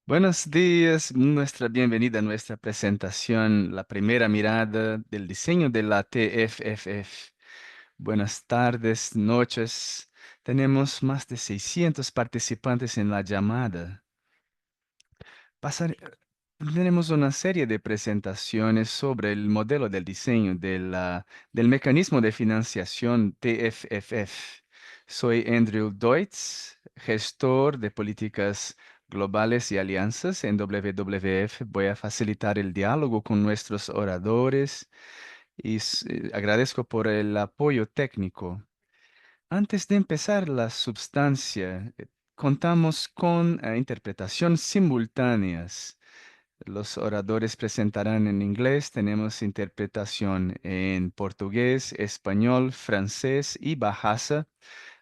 Buenos días, nuestra bienvenida a nuestra presentación, la primera mirada del diseño de la TFFF. Buenas tardes, noches. Tenemos más de 600 participantes en la llamada. Pasar- Tenemos una serie de presentaciones sobre el modelo del diseño del mecanismo de financiación TFFF. Soy Andrew Deutz, gestor de políticas globales y alianzas en WWF. Voy a facilitar el diálogo con nuestros oradores y agradezco por el apoyo técnico. Antes de empezar la substancia, contamos con interpretación simultáneas. Los oradores presentarán en inglés, tenemos interpretación en portugués, español, francés y Bahasa.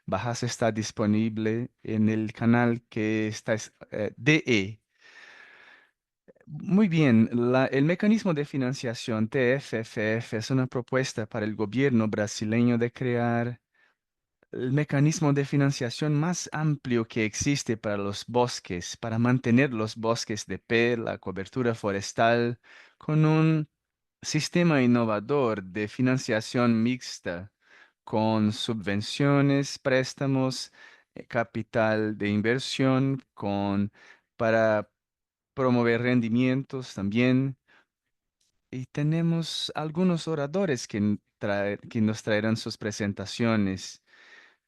Bahasa está disponible en el canal que está DE. Muy bien, el mecanismo de financiación TFFF es una propuesta para el gobierno brasileño de crear el mecanismo de financiación más amplio que existe para los bosques, para mantener los bosques de pie, la cobertura forestal, con un sistema innovador de financiación mixta, con subvenciones, préstamos, capital de inversión, para promover rendimientos también. Y tenemos algunos oradores que nos traerán sus presentaciones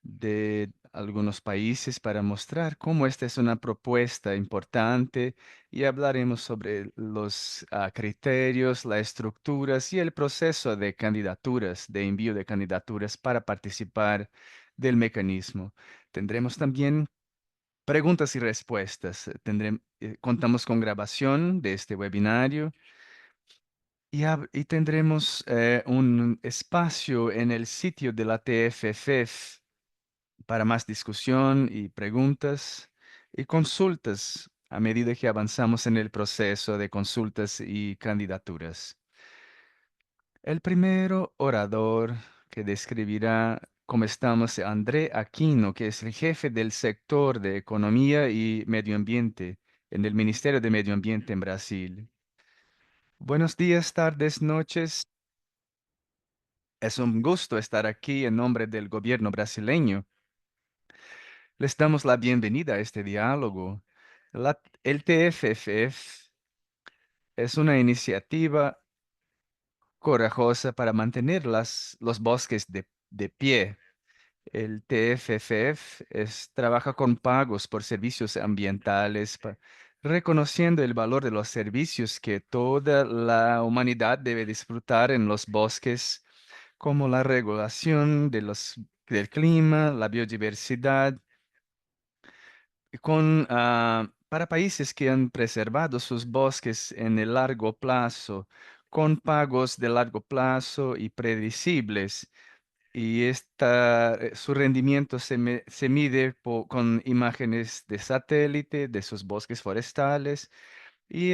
de algunos países para mostrar cómo esta es una propuesta importante y hablaremos sobre los criterios, las estructuras y el proceso de candidaturas, de envío de candidaturas para participar del mecanismo. Tendremos también preguntas y respuestas. Contamos con grabación de este webinario. Y tendremos un espacio en el sitio de la TFFF para más discusión y preguntas y consultas a medida que avanzamos en el proceso de consultas y candidaturas. El primero orador que describirá cómo estamos es André Aquino, que es el jefe del sector de Economía y Medio Ambiente en el Ministerio de Medio Ambiente en Brasil. Buenos días, tardes, noches. Es un gusto estar aquí en nombre del gobierno brasileño. Les damos la bienvenida a este diálogo. El TFFF es una iniciativa corajosa para mantener los bosques de pie. El TFFF trabaja con pagos por servicios ambientales, reconociendo el valor de los servicios que toda la humanidad debe disfrutar en los bosques, como la regulación del clima, la biodiversidad para países que han preservado sus bosques en el largo plazo, con pagos de largo plazo y predecibles. Y su rendimiento se mide con imágenes de satélite de sus bosques forestales y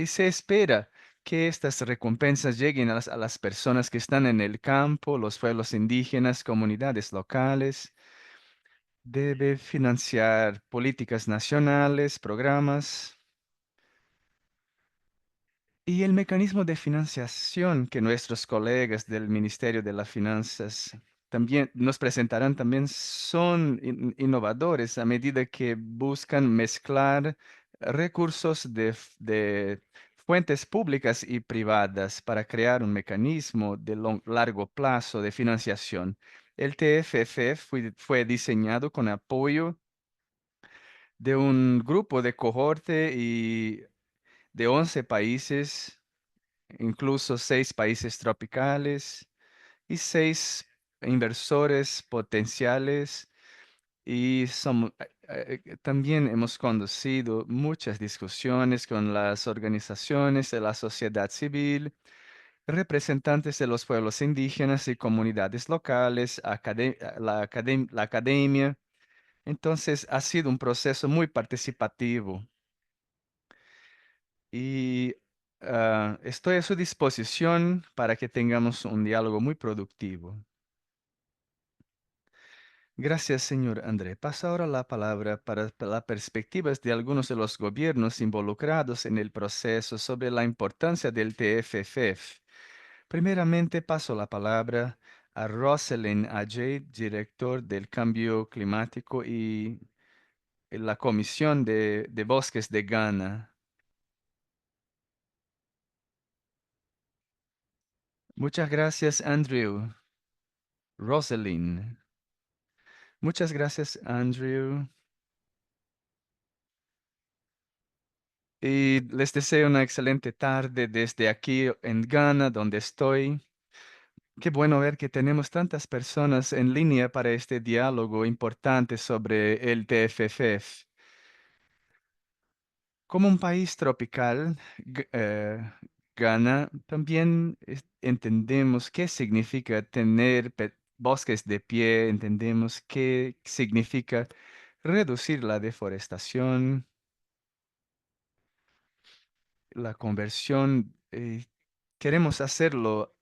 se espera que estas recompensas lleguen a las personas que están en el campo, los pueblos indígenas, comunidades locales. Debe financiar políticas nacionales, programas y el mecanismo de financiación que nuestros colegas del Ministerio de las Finanzas también nos presentarán también son innovadores a medida que buscan mezclar recursos de fuentes públicas y privadas para crear un mecanismo de largo plazo de financiación. El TFF fue diseñado con apoyo de un grupo de cohorte y de 11 países, incluso 6 países tropicales y 6 inversores potenciales. También hemos conducido muchas discusiones con las organizaciones de la sociedad civil, representantes de los pueblos indígenas y comunidades locales, la academia. Entonces ha sido un proceso muy participativo. Y estoy a su disposición para que tengamos un diálogo muy productivo. Gracias, señor André. Paso ahora la palabra para las perspectivas de algunos de los gobiernos involucrados en el proceso sobre la importancia del TFFF. Primeramente, paso la palabra a Rosalind Ajay, director del Cambio Climático y la Comisión de Bosques de Ghana. Muchas gracias, Andrew. Rosalind. Muchas gracias, Andrew. Y les deseo una excelente tarde desde aquí en Ghana, donde estoy. Qué bueno ver que tenemos tantas personas en línea para este diálogo importante sobre el TFFF. Como un país tropical, Ghana, también entendemos qué significa tener bosques de pie, entendemos qué significa reducir la deforestación, la conversión. Queremos hacerlo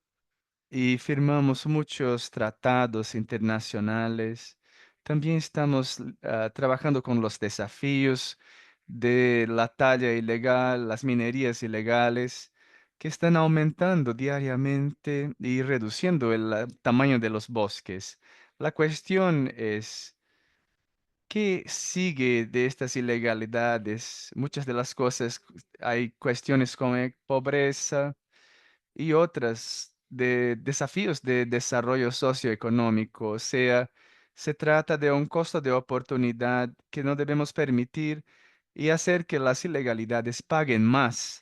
y firmamos muchos tratados internacionales. También estamos trabajando con los desafíos de la talla ilegal, las minerías ilegales, que están aumentando diariamente y reduciendo el tamaño de los bosques. La cuestión es, ¿qué sigue de estas ilegalidades? Muchas de las cosas, hay cuestiones como pobreza y otras de desafíos de desarrollo socioeconómico. O sea, se trata de un costo de oportunidad que no debemos permitir y hacer que las ilegalidades paguen más.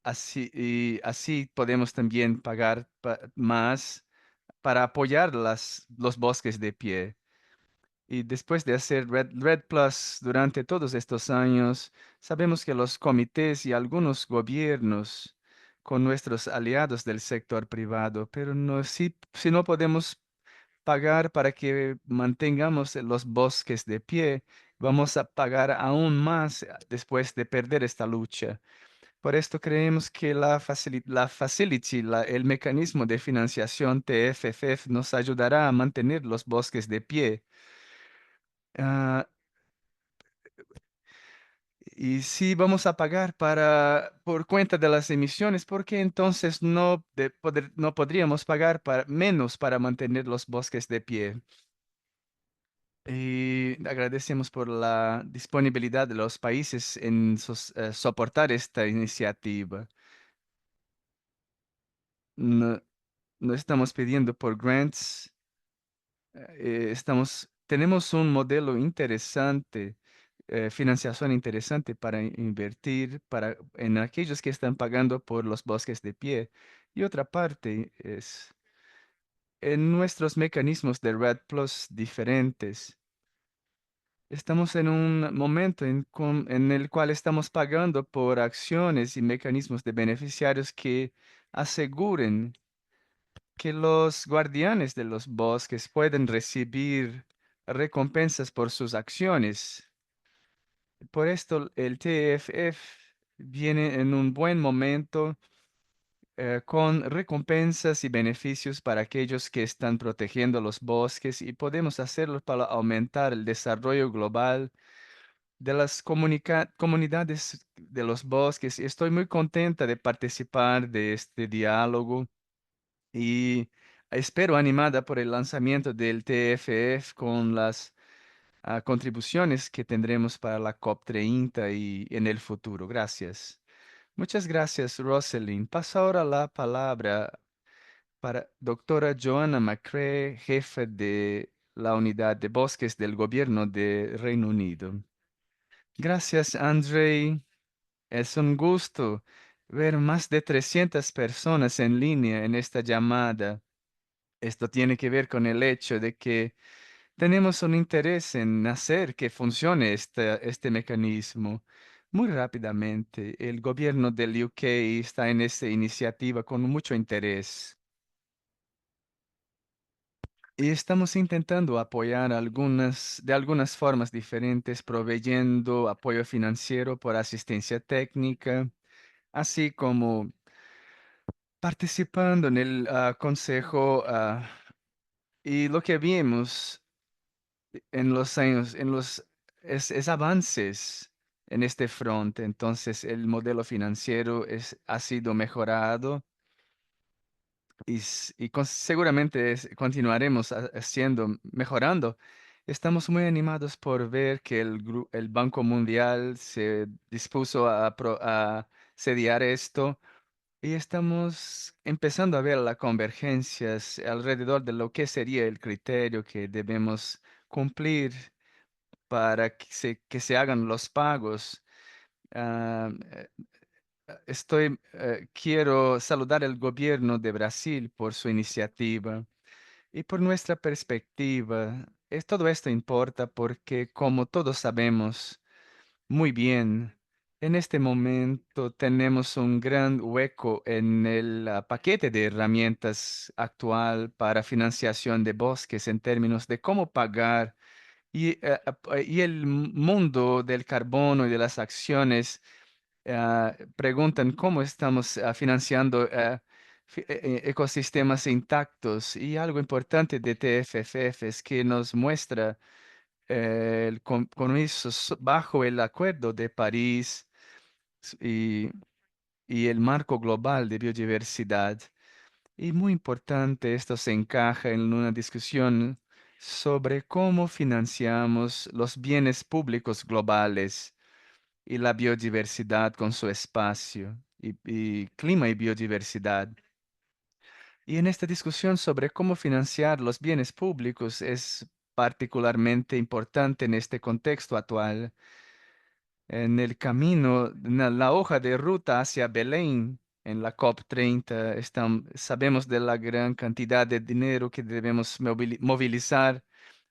Así, y así podemos también pagar más para apoyar los bosques de pie. Y después de hacer Red Plus durante todos estos años, sabemos que los comités y algunos gobiernos con nuestros aliados del sector privado, pero no, si no podemos pagar para que mantengamos los bosques de pie, vamos a pagar aún más después de perder esta lucha. Por esto creemos que la facility, el mecanismo de financiación TFFF nos ayudará a mantener los bosques de pie. Ah, y si vamos a pagar por cuenta de las emisiones, ¿por qué entonces no podríamos pagar menos para mantener los bosques de pie? Y agradecemos por la disponibilidad de los países en soportar esta iniciativa. No, no estamos pidiendo por grants. Tenemos un modelo interesante, financiación interesante para invertir en aquellos que están pagando por los bosques de pie. Y otra parte es en nuestros mecanismos de Red Plus diferentes. Estamos en un momento en el cual estamos pagando por acciones y mecanismos de beneficiarios que aseguren que los guardianes de los bosques pueden recibir recompensas por sus acciones. Por esto el TFF viene en un buen momento con recompensas y beneficios para aquellos que están protegiendo los bosques y podemos hacerlo para aumentar el desarrollo global de las comunidades de los bosques. Y estoy muy contenta de participar de este diálogo y espero animada por el lanzamiento del TFF con las contribuciones que tendremos para la COP30 y en el futuro. Gracias. Muchas gracias, Rosalind. Paso ahora la palabra para doctora Joanna McCrea, jefe de la unidad de bosques del gobierno de Reino Unido. Gracias, Andrei. Es un gusto ver más de 300 personas en línea en esta llamada. Esto tiene que ver con el hecho de que tenemos un interés en hacer que funcione este mecanismo. Muy rápidamente, el gobierno del UK está en esta iniciativa con mucho interés y estamos intentando apoyar de algunas formas diferentes, proveyendo apoyo financiero por asistencia técnica, así como participando en el consejo Y lo que vimos en los años, es avances en este front. Entonces, el modelo financiero ha sido mejorado seguramente continuaremos haciendo, mejorando. Estamos muy animados por ver que el Banco Mundial se dispuso a sediar esto y estamos empezando a ver las convergencias alrededor de lo que sería el criterio que debemos cumplir para que se hagan los pagos. Ah, quiero saludar al gobierno de Brasil por su iniciativa y por nuestra perspectiva. Todo esto importa porque, como todos sabemos muy bien, en este momento tenemos un gran hueco en el paquete de herramientas actual para financiación de bosques en términos de cómo pagar y el mundo del carbono y de las acciones preguntan cómo estamos financiando ecosistemas intactos. Y algo importante de TFFF es que nos muestra el compromiso bajo el Acuerdo de París s- y, y el marco global de biodiversidad. Y muy importante, esto se encaja en una discusión sobre cómo financiamos los bienes públicos globales y la biodiversidad con su espacio y clima y biodiversidad. Y en esta discusión sobre cómo financiar los bienes públicos es particularmente importante en este contexto actual. En el camino, en la hoja de ruta hacia Belén, en la COP30, sabemos de la gran cantidad de dinero que debemos movilizar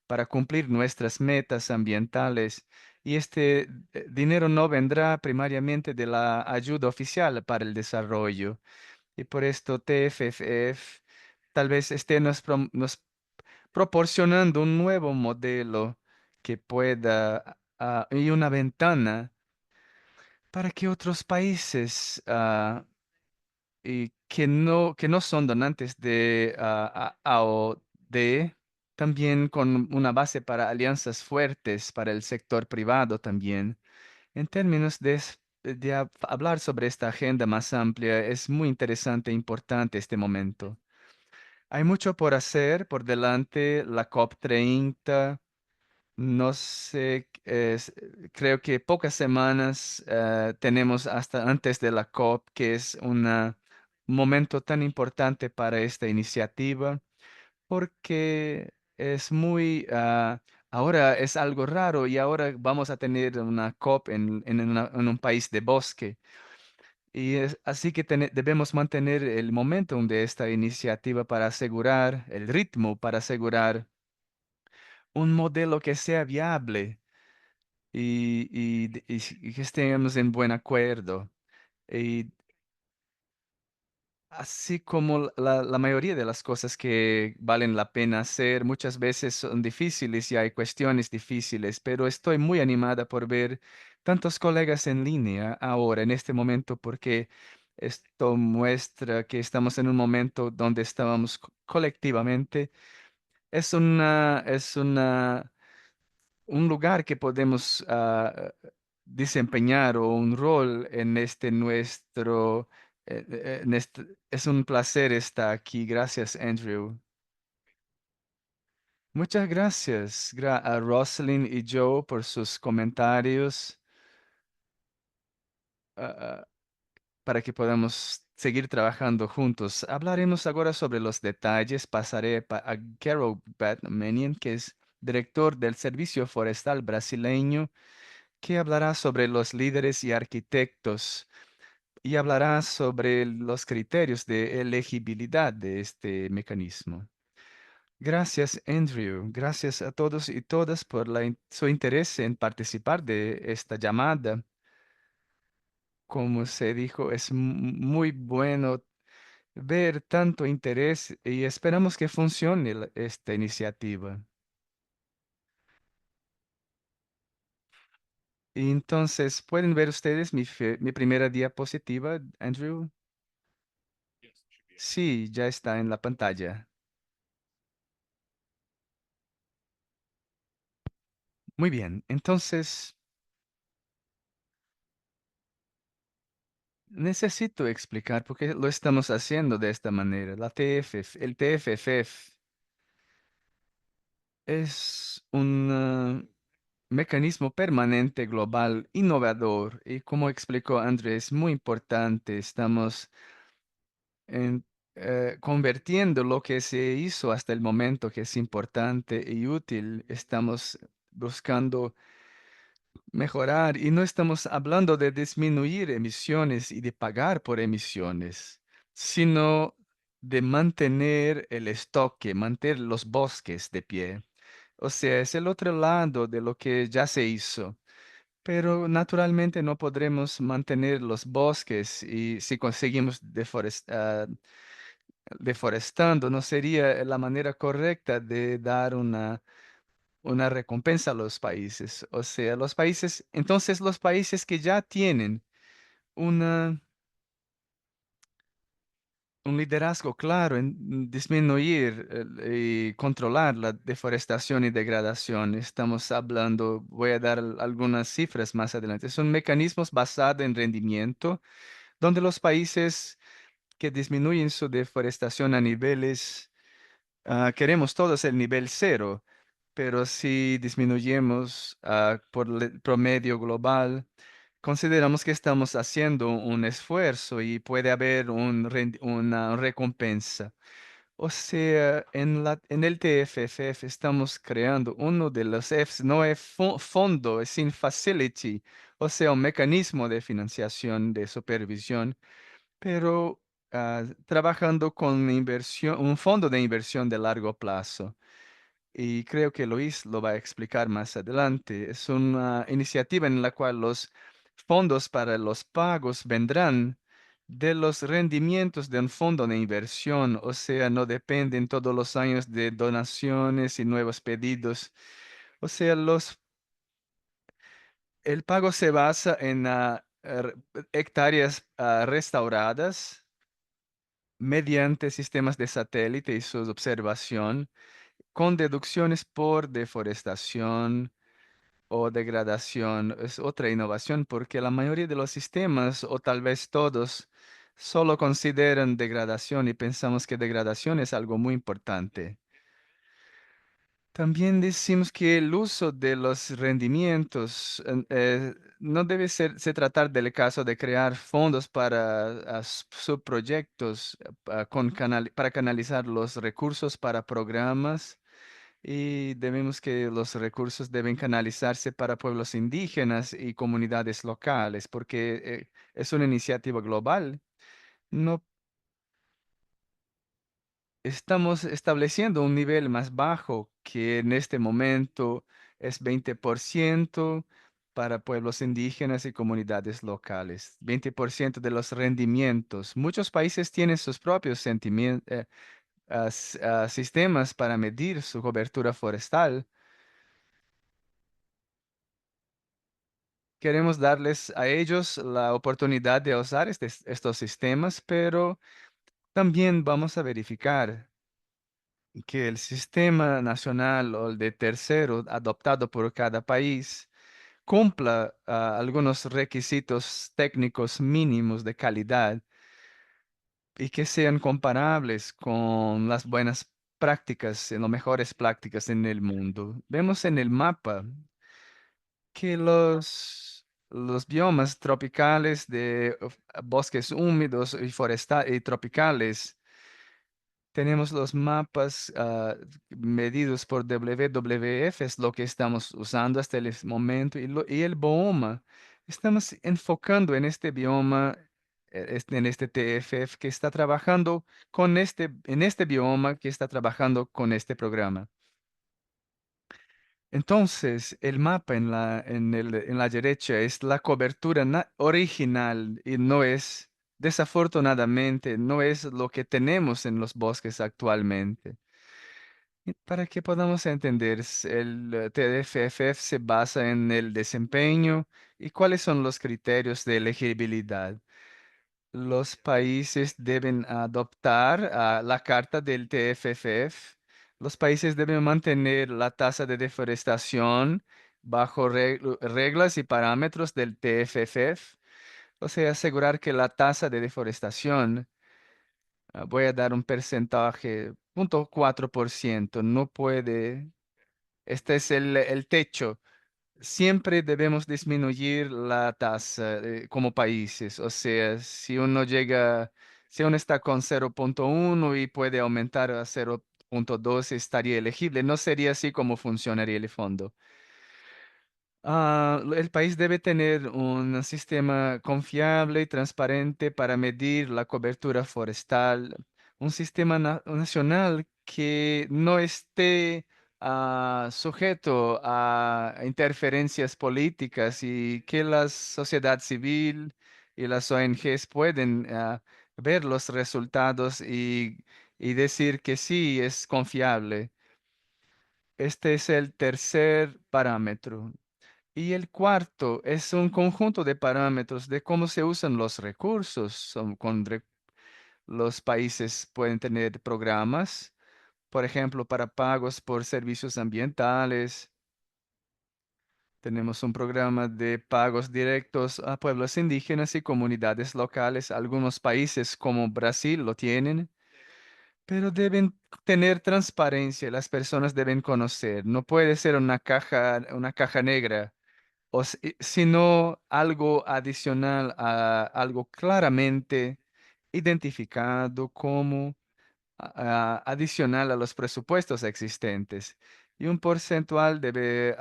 para cumplir nuestras metas ambientales. Y este dinero no vendrá primariamente de la ayuda oficial para el desarrollo. Y por esto TFFF tal vez esté nos proporcionando un nuevo modelo que pueda y una ventana para que otros países y que no son donantes de AOD, también con una base para alianzas fuertes para el sector privado también. En términos de hablar sobre esta agenda más amplia, es muy interesante e importante este momento. Hay mucho por hacer por delante, la COP30. No sé, creo que pocas semanas tenemos hasta antes de la COP, que es un momento tan importante para esta iniciativa, porque ahora es algo raro y ahora vamos a tener una COP en un país de bosque. Así que debemos mantener el momentum de esta iniciativa para asegurar el ritmo, para asegurar un modelo que sea viable y que estemos en buen acuerdo. Y así como la mayoría de las cosas que valen la pena hacer, muchas veces son difíciles y hay cuestiones difíciles, pero estoy muy animada por ver tantos colegas en línea ahora, en este momento, porque esto muestra que estamos en un momento donde estábamos colectivamente. Un lugar que podemos desempeñar o un rol en es un placer estar aquí. Gracias, Andrew. Muchas gracias a Rosalind y Joe por sus comentarios ah, para que podamos seguir trabajando juntos. Hablaremos ahora sobre los detalles. Pasaré a Carol Batmanian, que es director del Servicio Forestal Brasileño, que hablará sobre los líderes y arquitectos y hablará sobre los criterios de elegibilidad de este mecanismo. Gracias, Andrew. Gracias a todos y todas por su interés en participar de esta llamada. Como se dijo, es muy bueno ver tanto interés y esperamos que funcione esta iniciativa. Y entonces, ¿pueden ver ustedes mi primera diapositiva, Andrew? Sí, ya está en la pantalla. Muy bien, entonces necesito explicar por qué lo estamos haciendo de esta manera. El TFFF es un mecanismo permanente global innovador y como explicó Andrés, muy importante. Estamos en- convirtiendo lo que se hizo hasta el momento, que es importante y útil. Estamos buscando mejorar y no estamos hablando de disminuir emisiones y de pagar por emisiones, sino de mantener el estoque, mantener los bosques de pie. O sea, es el otro lado de lo que ya se hizo. Pero naturalmente no podremos mantener los bosques y si conseguimos deforestando, no sería la manera correcta de dar una recompensa a los países. O sea, entonces los países que ya tienen una, un liderazgo claro en disminuir y controlar la deforestación y degradación. Estamos hablando, voy a dar algunas cifras más adelante. Son mecanismos basados en rendimiento, donde los países que disminuyen su deforestación a niveles, queremos todos el nivel cero, pero si disminuyemos por el promedio global, consideramos que estamos haciendo un esfuerzo y puede haber una recompensa. O sea, en el TFFF estamos creando uno de los Fs, no es fondo, es in facility, o sea, un mecanismo de financiación, de supervisión, pero trabajando con inversión, un fondo de inversión de largo plazo. Y creo que Luis lo va a explicar más adelante. Es una iniciativa en la cual los fondos para los pagos vendrán de los rendimientos de un fondo de inversión, o sea, no dependen todos los años de donaciones y nuevos pedidos. O sea, el pago se basa en hectáreas restauradas mediante sistemas de satélite y su observación, con deducciones por deforestación o degradación. Es otra innovación porque la mayoría de los sistemas, o tal vez todos, solo consideran degradación y pensamos que degradación es algo muy importante. También decimos que el uso de los rendimientos no debe se tratar del caso de crear fondos para subproyectos para canalizar los recursos para programas y debemos que los recursos deben canalizarse para pueblos indígenas y comunidades locales porque es una iniciativa global. No estamos estableciendo un nivel más bajo que en este momento es 20% para pueblos indígenas y comunidades locales. 20% de los rendimientos. Muchos países tienen sus propios sistemas para medir su cobertura forestal. Queremos darles a ellos la oportunidad de usar estos sistemas, pero también vamos a verificar que el sistema nacional o el de tercero adoptado por cada país cumpla algunos requisitos técnicos mínimos de calidad y que sean comparables con las buenas prácticas, las mejores prácticas en el mundo. Vemos en el mapa que los biomas tropicales de bosques húmedos y forestales y tropicales. Tenemos los mapas medidos por WWF, es lo que estamos usando hasta el momento, y el bioma. Estamos enfocando en este bioma, en este TFF que está trabajando en este bioma que está trabajando con este programa. Entonces, el mapa en la derecha es la cobertura original y no es, desafortunadamente, no es lo que tenemos en los bosques actualmente. Y para que podamos entender, el TFFF se basa en el desempeño y cuáles son los criterios de elegibilidad. Los países deben adoptar la carta del TFFF. Los países deben mantener la tasa de deforestación bajo reglas y parámetros del TFFF. O sea, asegurar que la tasa de deforestación, voy a dar un porcentaje, 0,4%, no puede, este es el techo. Siempre debemos disminuir la tasa como países. O sea, si uno está con 0,1 y puede aumentar a 0,2, estaría elegible. No sería así como funcionaría el fondo. El país debe tener un sistema confiable y transparente para medir la cobertura forestal, un sistema nacional que no esté sujeto a interferencias políticas y que la sociedad civil y las ONGs pueden ver los resultados y decir que sí es confiable. Este es el tercer parámetro. Y el cuarto es un conjunto de parámetros de cómo se usan los recursos. Los países pueden tener programas, por ejemplo, para pagos por servicios ambientales. Tenemos un programa de pagos directos a pueblos indígenas y comunidades locales. Algunos países como Brasil lo tienen, pero deben tener transparencia. Las personas deben conocer. No puede ser una caja negra sino algo adicional a algo claramente identificado como adicional a los presupuestos existentes. Y un porcentual debe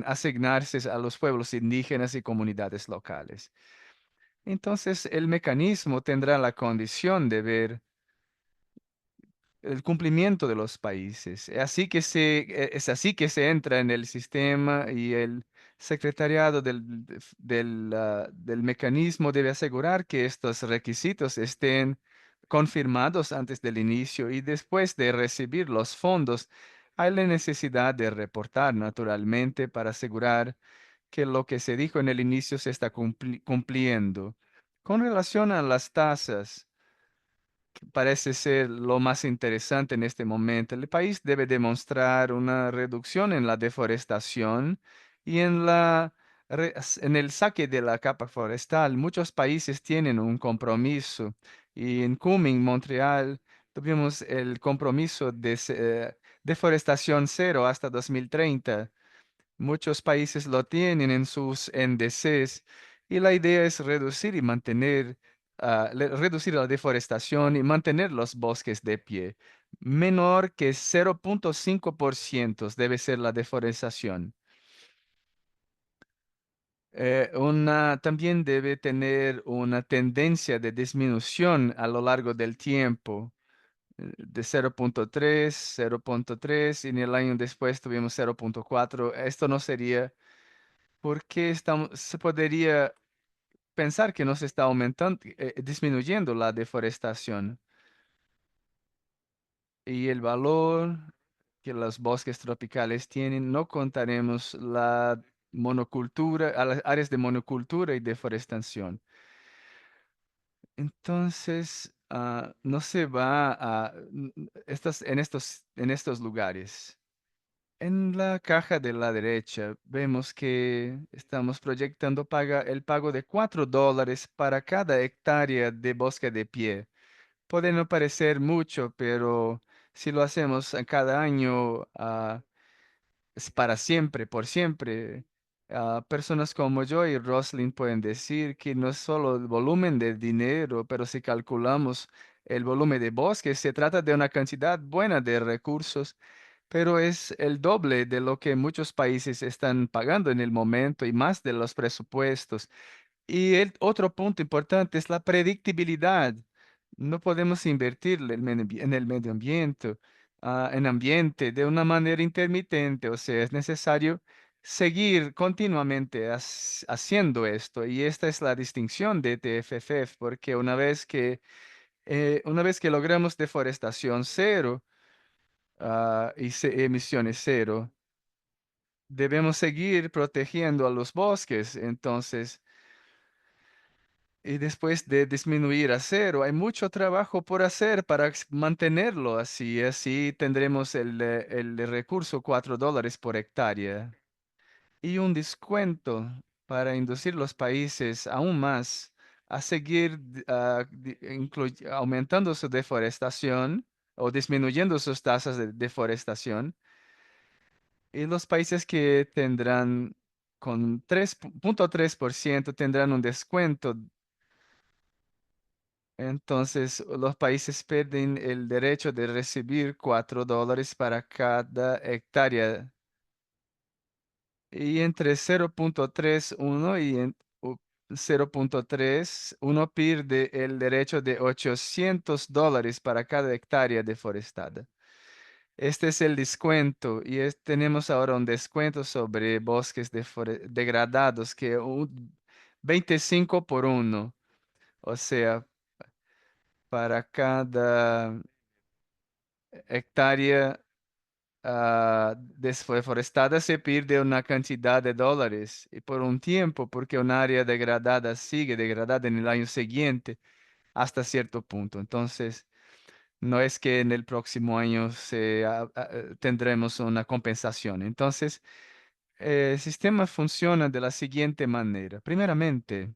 asignarse a los pueblos indígenas y comunidades locales. Entonces, el mecanismo tendrá la condición de ver el cumplimiento de los países. Es así que se entra en el sistema y el secretariado del mecanismo debe asegurar que estos requisitos estén confirmados antes del inicio y después de recibir los fondos. Hay la necesidad de reportar naturalmente para asegurar que lo que se dijo en el inicio se está cumpliendo. Con relación a las tasas, parece ser lo más interesante en este momento. El país debe demostrar una reducción en la deforestación y en el saque de la capa forestal. Muchos países tienen un compromiso y en Kunming, Montreal, tuvimos el compromiso de deforestación cero hasta 2030. Muchos países lo tienen en sus NDCs y la idea es reducir y mantener, reducir la deforestación y mantener los bosques de pie. Menor que 0,5% debe ser la deforestación. También debe tener una tendencia de disminución a lo largo del tiempo, de 0,3, 0,3 y en el año después tuvimos 0,4. Esto no sería porque se podría pensar que no se está aumentando, disminuyendo la deforestación y el valor que los bosques tropicales tienen. No contaremos la monocultura, a las áreas de monocultura y deforestación. Entonces, no se va en estos lugares. En la caja de la derecha vemos que estamos proyectando el pago de $4 para cada hectárea de bosque de pie. Puede no parecer mucho, pero si lo hacemos a cada año, es para siempre, por siempre. Personas como yo y Roslyn pueden decir que no es solo el volumen de dinero, pero si calculamos el volumen de bosque, se trata de una cantidad buena de recursos, pero es el doble de lo que muchos países están pagando en el momento y más de los presupuestos. Y el otro punto importante es la predictibilidad. No podemos invertir en el medio ambiente, en ambiente de una manera intermitente. O sea, es necesario seguir continuamente haciendo esto. Y esta es la distinción de TFFF, porque una vez que logramos deforestación cero, emisiones cero, debemos seguir protegiendo a los bosques. Entonces, y después de disminuir a cero, hay mucho trabajo por hacer para mantenerlo así. Así tendremos el recurso $4 por hectárea. y un descuento para inducir los países aún más a seguir aumentando su deforestación o disminuyendo sus tasas de deforestación. Y los países que tendrán con 3,3% tendrán un descuento. Entonces, los países pierden el derecho de recibir $4 para cada hectárea. Y entre 0,31 y 0,3, uno pierde el derecho de $800 para cada hectárea deforestada. Este es el descuento y tenemos ahora un descuento sobre bosques degradados que un 25 por uno. O sea, para cada hectárea desforestada se pierde una cantidad de dólares y por un tiempo, porque un área degradada sigue degradada en el año siguiente hasta cierto punto. Entonces, no es que en el próximo año tendremos una compensación. Entonces, el sistema funciona de la siguiente manera. Primeramente,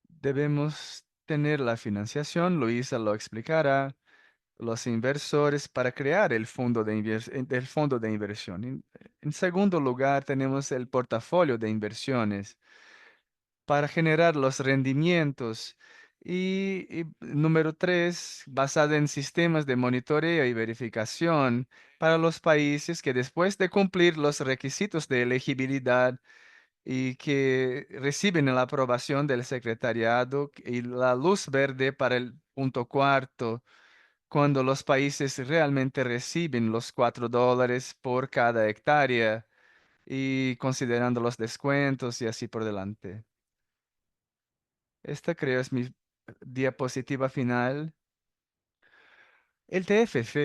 debemos tener la financiación, Luisa lo explicará, los inversores para crear el fondo de inversión. En segundo lugar, tenemos el portafolio de inversiones para generar los rendimientos. Y número tres, basada en sistemas de monitoreo y verificación para los países que después de cumplir los requisitos de elegibilidad y que reciben la aprobación del secretariado y la luz verde para el punto cuarto, cuando los países realmente reciben los $4 por cada hectárea y considerando los descuentos y así por delante. Esta creo es mi diapositiva final. El TFF.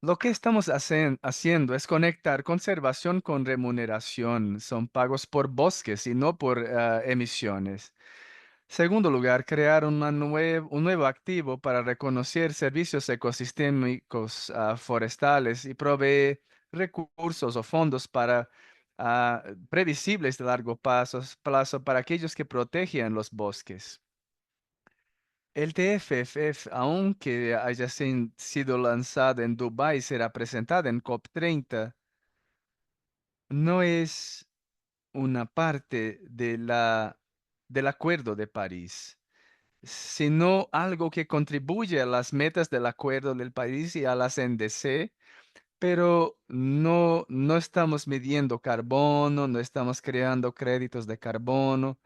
Lo que estamos haciendo es conectar conservación con remuneración. Son pagos por bosques y no por emisiones. Segundo lugar, crear un nuevo activo para reconocer servicios ecosistémicos forestales y proveer recursos o fondos para previsibles de largo plazo para aquellos que protegen los bosques. El TFF, aunque haya sido lanzado en Dubái, será presentada en COP30, no es una parte del Acuerdo de París, sino algo que contribuye a las metas del Acuerdo del París y a las NDC, pero no estamos midiendo carbono, no estamos creando créditos de carbono.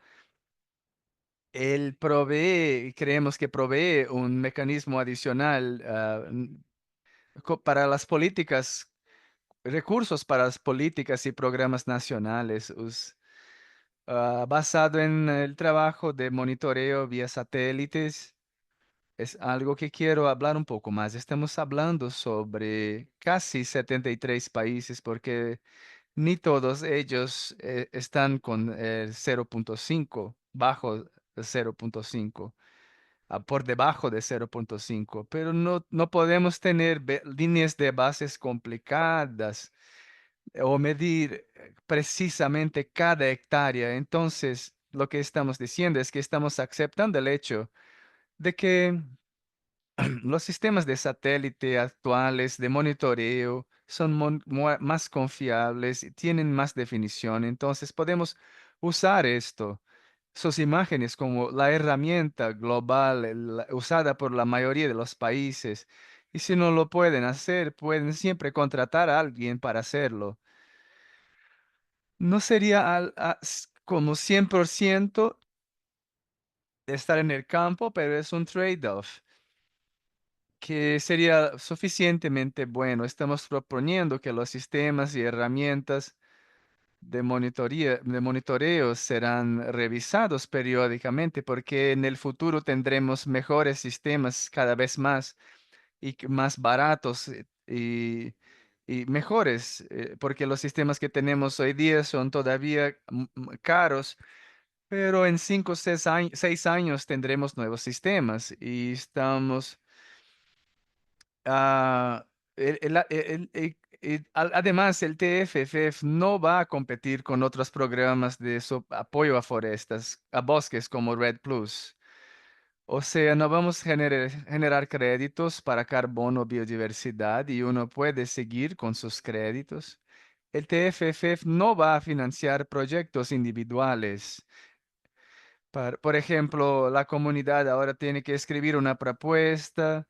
Él creemos que provee un mecanismo adicional para las políticas, recursos para las políticas y programas nacionales, basado en el trabajo de monitoreo vía satélites. Es algo que quiero hablar un poco más. Estamos hablando sobre casi 73 países porque ni todos ellos están con el 0,5, bajo el 0,5, por debajo de 0,5, pero no podemos tener líneas de bases complicadas o medir precisamente cada hectárea. Entonces, lo que estamos diciendo es que estamos aceptando el hecho de que los sistemas de satélite actuales de monitoreo son más confiables y tienen más definición. Entonces podemos usar esto, sus imágenes como la herramienta global usada por la mayoría de los países. Y si no lo pueden hacer, pueden siempre contratar a alguien para hacerlo. No sería como 100% de estar en el campo, pero es un trade-off que sería suficientemente bueno. Estamos proponiendo que los sistemas y herramientas de monitoreo serán revisados periódicamente porque en el futuro tendremos mejores sistemas cada vez más y más baratos y mejores, porque los sistemas que tenemos hoy día son todavía caros. Pero en 5 o 6 años tendremos nuevos sistemas y estamos Además, el TFFF no va a competir con otros programas de apoyo a forestas, a bosques como Red Plus. O sea, no vamos a generar créditos para carbono biodiversidad y uno puede seguir con sus créditos. El TFFF no va a financiar proyectos individuales. Por ejemplo, la comunidad ahora tiene que escribir una propuesta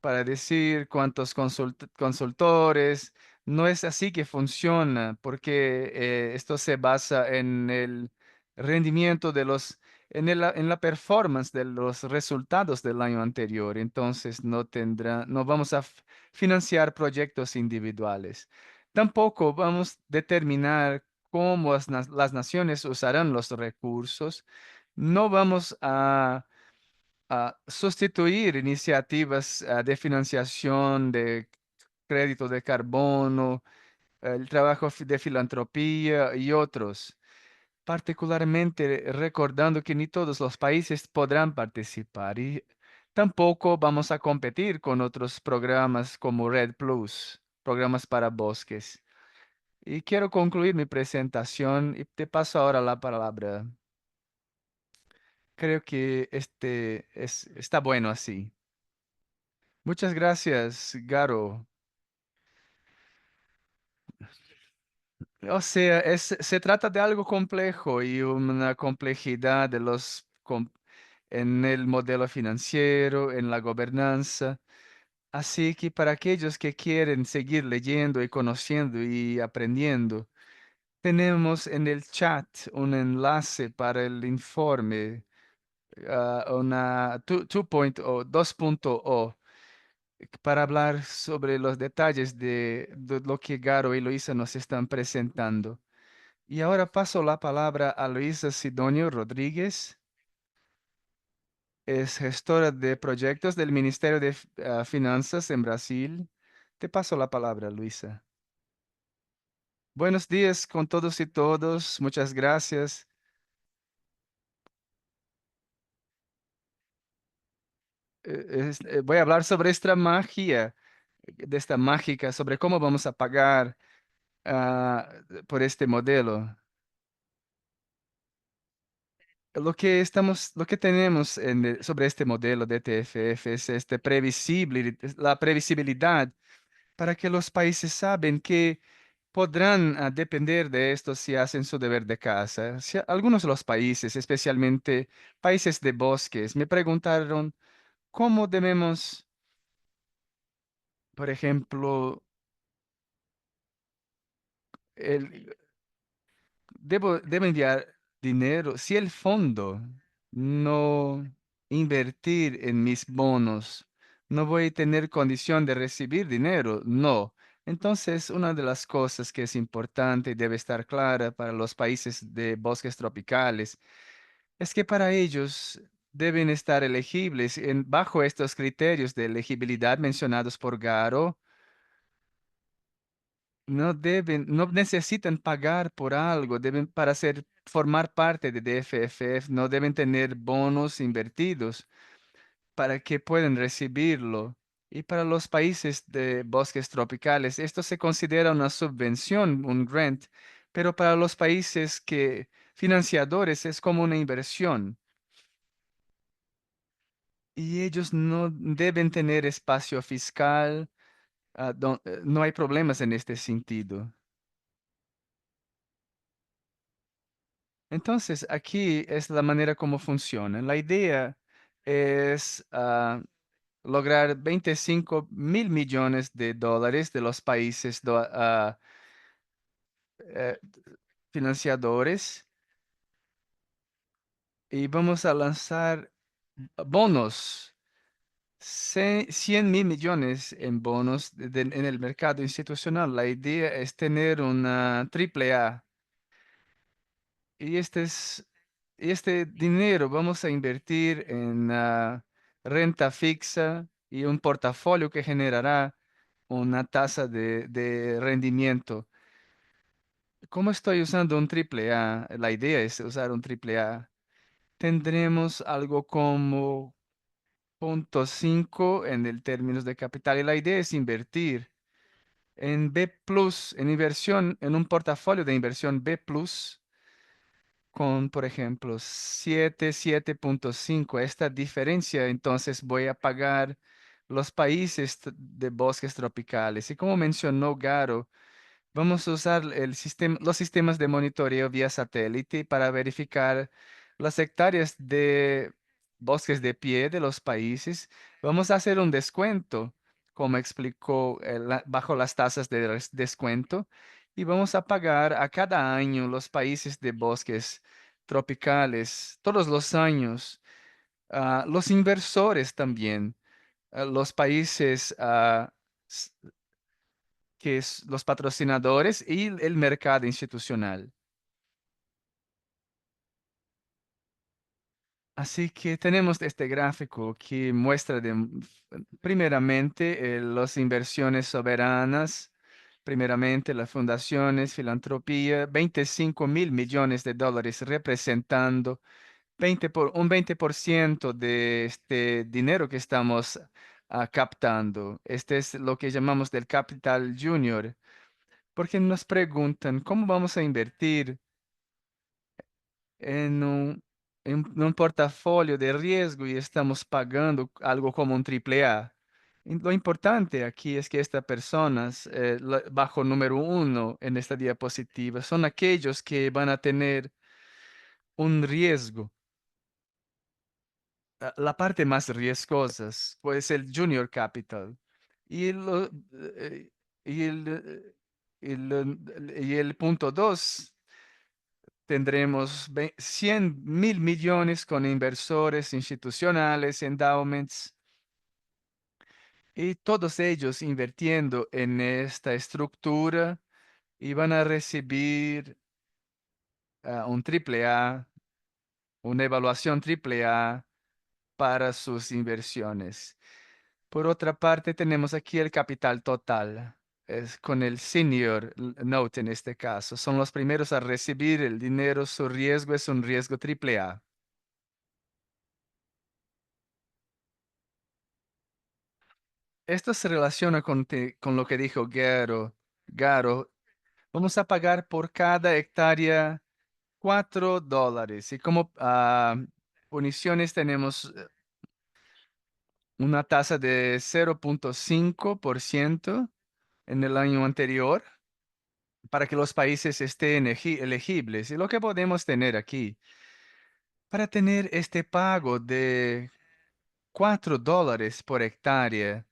para decir cuántos consultores. No es así que funciona, porque esto se basa en el rendimiento de en la performance de los resultados del año anterior. Entonces no vamos a financiar proyectos individuales. Tampoco vamos a determinar cómo las naciones usarán los recursos. No vamos a sustituir iniciativas de financiación de crédito de carbono, el trabajo de filantropía y otros, particularmente recordando que ni todos los países podrán participar y tampoco vamos a competir con otros programas como Red Plus, programas para bosques. Y quiero concluir mi presentación y te paso ahora la palabra. Creo que está bueno así. Muchas gracias, Garo. O sea, se trata de algo complejo y una complejidad en el modelo financiero, en la gobernanza. Así que para aquellos que quieren seguir leyendo y conociendo y aprendiendo, tenemos en el chat un enlace para el informe, una 2.0 para hablar sobre los detalles de lo que Garo y Luisa nos están presentando. Y ahora paso la palabra a Luisa Sidonio Rodríguez, es gestora de proyectos del Ministerio de Finanzas en Brasil. Te paso la palabra, Luisa. Buenos días con todos y todos. Muchas gracias. Voy a hablar sobre esta magia, de esta mágica, sobre cómo vamos a pagar ah, por este modelo. Lo que tenemos sobre este modelo de TFF es la previsibilidad para que los países saben que podrán depender de esto si hacen su deber de casa. Algunos de los países, especialmente países de bosques, me preguntaron cómo debemos, por ejemplo, el, debo enviar dinero. Si el fondo no invertir en mis bonos, no voy a tener condición de recibir dinero. No. Entonces, una de las cosas que es importante y debe estar clara para los países de bosques tropicales es que para ellos deben estar elegibles bajo estos criterios de elegibilidad mencionados por Garo. No necesitan pagar por algo, para formar parte de DFFF, no deben tener bonos invertidos para que puedan recibirlo. Y para los países de bosques tropicales, esto se considera una subvención, un grant, pero para los países financiadores es como una inversión. Y ellos no deben tener espacio fiscal, no hay problemas en este sentido. Entonces, aquí es la manera como funciona. La idea es lograr 25.000 millones de dólares de los países eh, financiadores y vamos a lanzar bonos, 100.000 millones en bonos en el mercado institucional. La idea es tener una triple A. Y este dinero vamos a invertir en renta fixa y un portafolio que generará una tasa de rendimiento. ¿Cómo estoy usando un triple A? La idea es usar un triple A. Tendremos algo como punto 5 en el términos de capital. Y la idea es invertir en B plus, en inversión, en un portafolio de inversión B plus con, por ejemplo, 7.5. Esta diferencia, entonces voy a pagar los países de bosques tropicales. Y como mencionó Garo, vamos a usar los sistemas de monitoreo vía satélite para verificar las hectáreas de bosques de pie de los países. Vamos a hacer un descuento, como explicó, bajo las tasas de descuento, y vamos a pagar a cada año los países de bosques tropicales, todos los años, los inversores también, los países que es los patrocinadores y el mercado institucional. Así que tenemos este gráfico que muestra primeramente las inversiones soberanas, primeramente las fundaciones, filantropía, 25.000 millones de dólares representando un 20% de este dinero que estamos captando. Este es lo que llamamos del capital junior, porque nos preguntan, ¿cómo vamos a invertir en un portafolio de riesgo y estamos pagando algo como un triple A? Y lo importante aquí es que estas personas, bajo número uno en esta diapositiva, son aquellos que van a tener un riesgo. La parte más riesgosa, pues el junior capital. Y, eh, y el punto dos, tendremos 100.000 millones con inversores institucionales, endowments, y todos ellos invirtiendo en esta estructura y van a recibir un triple A, una evaluación triple A para sus inversiones. Por otra parte, tenemos aquí el capital total. Es con el senior note en este caso. Son los primeros a recibir el dinero. Su riesgo es un riesgo triple A. Esto se relaciona con lo que dijo Garo. Vamos a pagar por cada hectárea $4. Y como puniciones tenemos una tasa de 0.5% en el año anterior para que los países estén elegibles. Y lo que podemos tener aquí, para tener este pago de $4 por hectárea,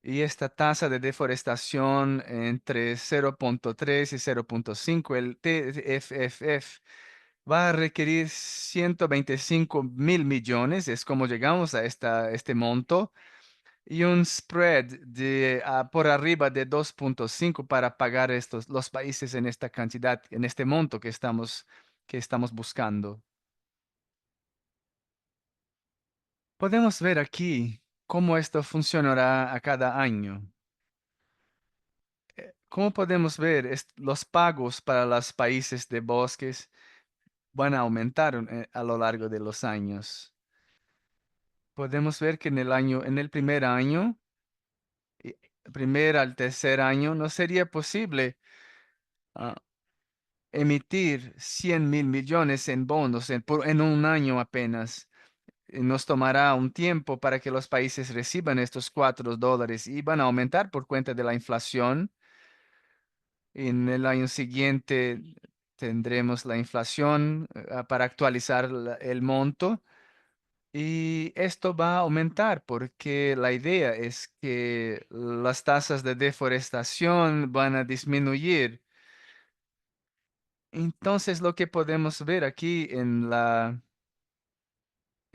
y esta tasa de deforestación entre 0.3 y 0.5, el TFFF va a requerir 125.000 millones, es como llegamos a este monto, y un spread de por arriba de 2.5 para pagar los países en esta cantidad, en este monto que estamos buscando. Podemos ver aquí cómo esto funcionará a cada año. Como podemos ver, los pagos para los países de bosques van a aumentar a lo largo de los años. Podemos ver que en el primer año, y- primer al tercer año, no sería posible ah, emitir 100.000 millones en bonos en un año apenas. Nos tomará un tiempo para que los países reciban estos $4 y van a aumentar por cuenta de la inflación. En el año siguiente tendremos la inflación para actualizar el monto, y esto va a aumentar porque la idea es que las tasas de deforestación van a disminuir. Entonces, lo que podemos ver aquí en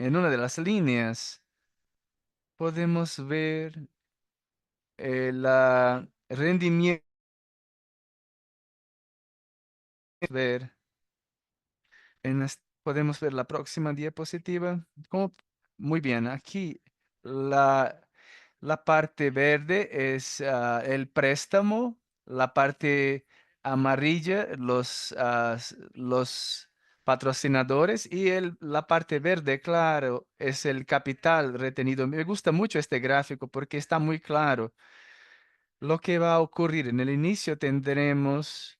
una de las líneas, podemos ver la rendimiento. Ver. Podemos ver la próxima diapositiva. Muy bien, aquí la, la parte verde es el préstamo, la parte amarilla, los patrocinadores y la parte verde, claro, es el capital retenido. Me gusta mucho este gráfico porque está muy claro lo que va a ocurrir. En el inicio tendremos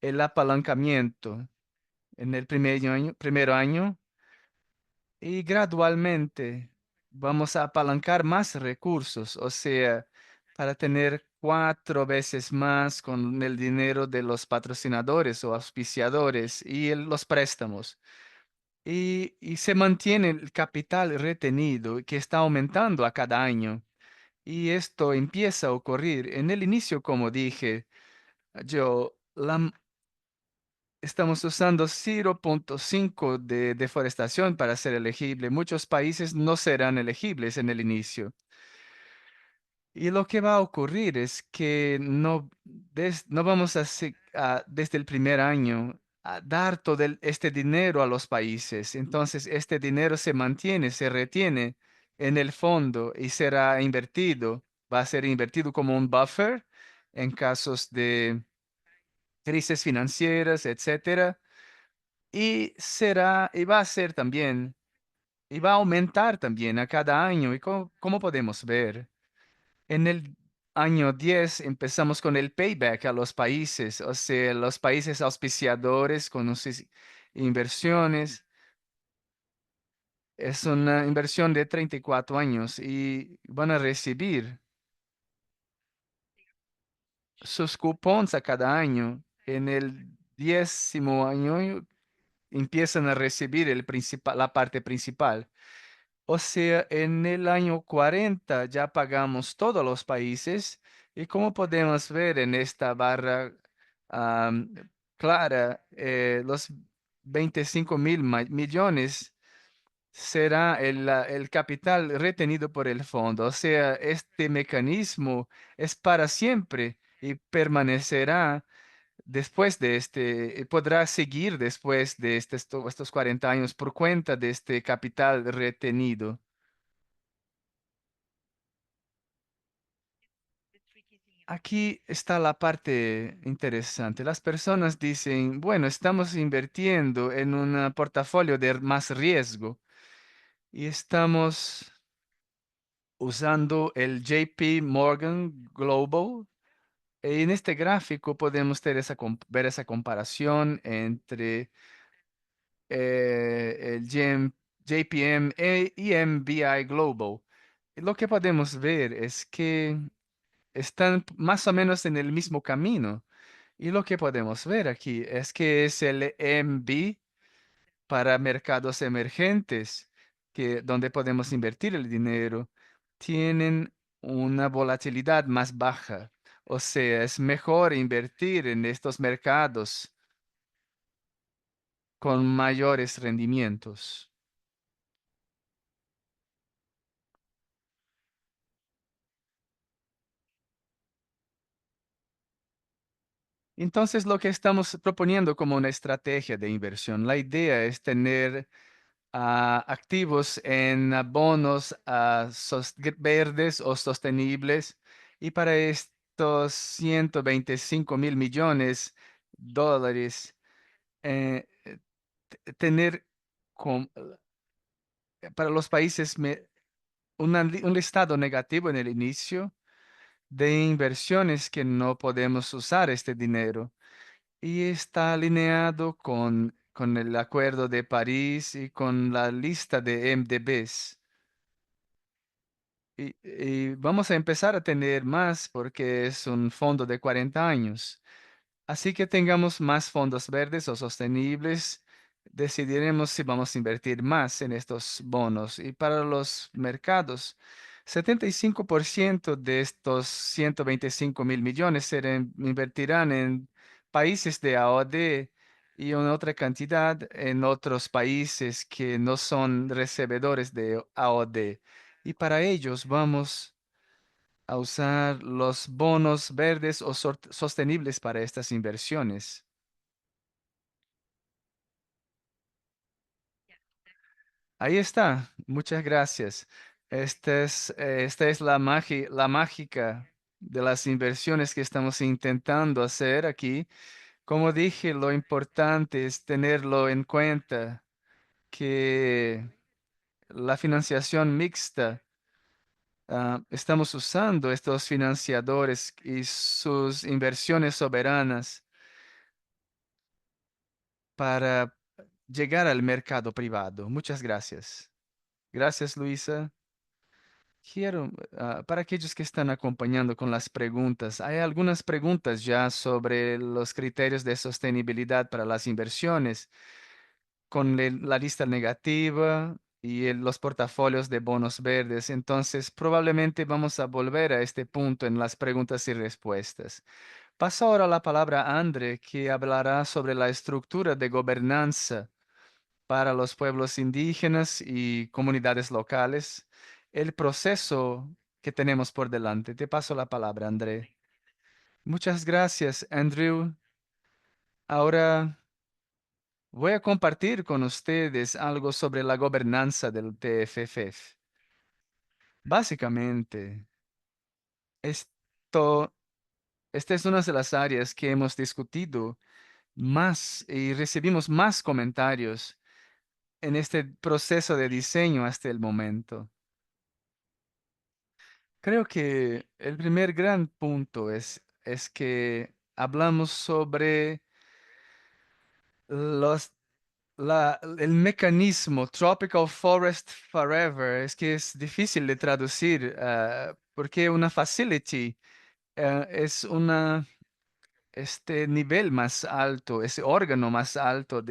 el apalancamiento en el primer año y gradualmente vamos a apalancar más recursos, o sea, para tener cuatro veces más con el dinero de los patrocinadores o auspiciadores y los préstamos. Y se mantiene el capital retenido que está aumentando a cada año. Y esto empieza a ocurrir. En el inicio, como dije, yo, estamos usando 0,5 de deforestación para ser elegible. Muchos países no serán elegibles en el inicio. Y lo que va a ocurrir es que no vamos desde el primer año a dar todo este dinero a los países. Entonces, este dinero se mantiene, se retiene en el fondo y será invertido. Va a ser invertido como un buffer en casos de crisis financieras, etcétera. Y va a ser también, y va a aumentar también a cada año. Y como podemos ver, en el año 10 empezamos con el payback a los países, o sea, los países auspiciadores con sus inversiones. Es una inversión de 34 años y van a recibir sus cupones a cada año. En el 10º año empiezan a recibir la parte principal. O sea, en el año 40 ya pagamos todos los países y como podemos ver en esta barra am, clara, los 25.000 millones será el capital retenido por el fondo. O sea, este mecanismo es para siempre y permanecerá después de podrá seguir después de estos 40 años por cuenta de este capital retenido. Aquí está la parte interesante. Las personas dicen, bueno, estamos invirtiendo en un portafolio de más riesgo y estamos usando el JP Morgan Global. En este gráfico podemos ver esa comparación entre el JPM y MBI Global. Y lo que podemos ver es que están más o menos en el mismo camino. Y lo que podemos ver aquí es que es el MB para mercados emergentes, donde podemos invertir el dinero, tienen una volatilidad más baja. O sea, es mejor invertir en estos mercados con mayores rendimientos. Entonces, lo que estamos proponiendo como una estrategia de inversión, la idea es tener activos en bonos verdes o sostenibles. Y para estos 125.000 millones de dólares, tener con- para los países un listado negativo en el inicio de inversiones que no podemos usar este dinero. Y está alineado con el Acuerdo de París y con la lista de MDBs. Y vamos a empezar a tener más porque es un fondo de 40 años. Así que tengamos más fondos verdes o sostenibles, decidiremos si vamos a invertir más en estos bonos. Y para los mercados, 75% de estos 125.000 millones invertirán en países de AOD y una otra cantidad en otros países que no son recibidores de AOD. Y para ellos vamos a usar los bonos verdes o sostenibles para estas inversiones. Ahí está. Muchas gracias. Esta es la mágica de las inversiones que estamos intentando hacer aquí Como dije, lo importante es tenerlo en cuenta que la financiación mixta, estamos usando estos financiadores y sus inversiones soberanas para llegar al mercado privado. Muchas gracias. Gracias, Luisa. Quiero, para aquellos que están acompañando con las preguntas, hay algunas preguntas ya sobre los criterios de sostenibilidad para las inversiones, con la lista negativa y los portafolios de bonos verdes. Entonces, probablemente vamos a volver a este punto en las preguntas y respuestas. Paso ahora la palabra a André, que hablará sobre la estructura de gobernanza para los pueblos indígenas y comunidades locales, el proceso que tenemos por delante. Te paso la palabra, André. Muchas gracias, Andrew. Ahora voy a compartir con ustedes algo sobre la gobernanza del TFF. Básicamente, esto, esta es una de las áreas que hemos discutido más y recibimos más comentarios en este proceso de diseño hasta el momento. Creo que el primer gran punto es que hablamos sobre los, el mecanismo Tropical Forest Forever. Es que es difícil de traducir, porque una facility es este nivel más alto, ese órgano más alto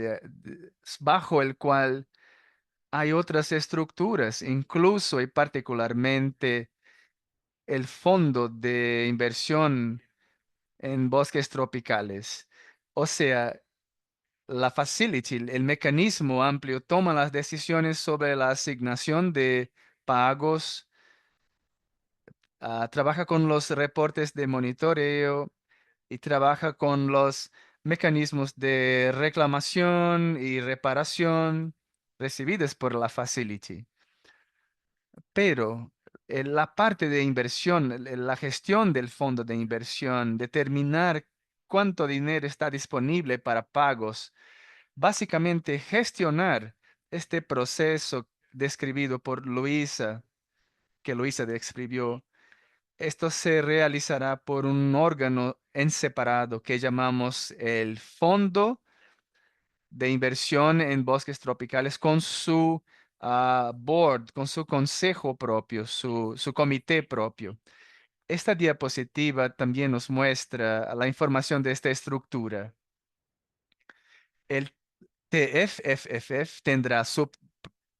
bajo el cual hay otras estructuras, incluso y particularmente el fondo de inversión en bosques tropicales. O sea, la facility, el mecanismo amplio, toma las decisiones sobre la asignación de pagos, trabaja con los reportes de monitoreo y trabaja con los mecanismos de reclamación y reparación recibidos por la facility. Pero la parte de inversión, la gestión del fondo de inversión, determinar cuánto dinero está disponible para pagos, básicamente gestionar este proceso describido por Luisa, que Luisa describió. Esto se realizará por un órgano en separado que llamamos el Fondo de Inversión en Bosques Tropicales con su board, con su consejo propio, su comité propio. Esta diapositiva también nos muestra la información de esta estructura. El TFFF tendrá su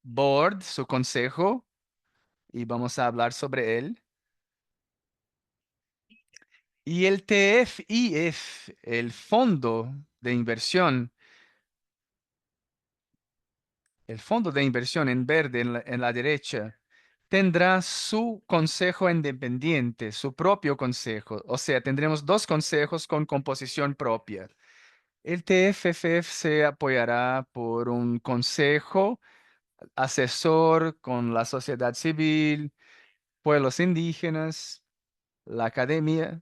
board, su consejo, y vamos a hablar sobre él. Y el TFIF, el fondo de inversión, el fondo de inversión en verde en la derecha, tendrá su consejo independiente, su propio consejo. O sea, tendremos dos consejos con composición propia. El TFFF se apoyará por un consejo asesor con la sociedad civil, pueblos indígenas, la academia,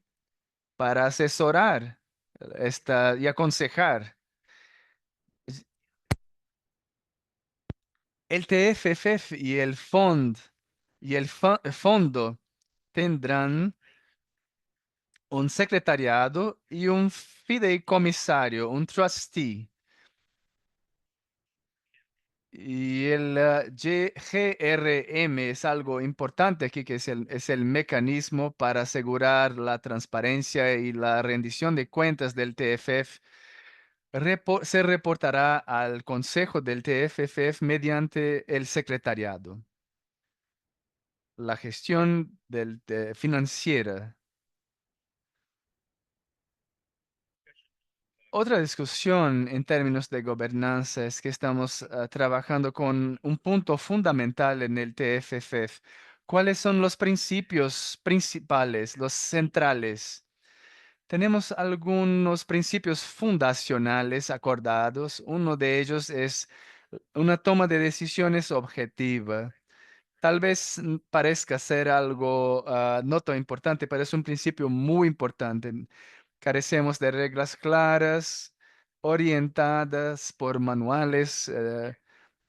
para asesorar y aconsejar. El TFFF y el fondo tendrán un secretariado y un fideicomisario, un trustee. Y el GRM es algo importante aquí, que es el mecanismo para asegurar la transparencia y la rendición de cuentas del TFF. Se reportará al Consejo del TFF mediante el secretariado. La gestión financiera. Otra discusión en términos de gobernanza es que estamos trabajando con un punto fundamental en el TFF. ¿Cuáles son los principios principales, los centrales? Tenemos algunos principios fundacionales acordados. Uno de ellos es una toma de decisiones objetiva. Tal vez parezca ser algo no tan importante, pero es un principio muy importante. Carecemos de reglas claras, orientadas por manuales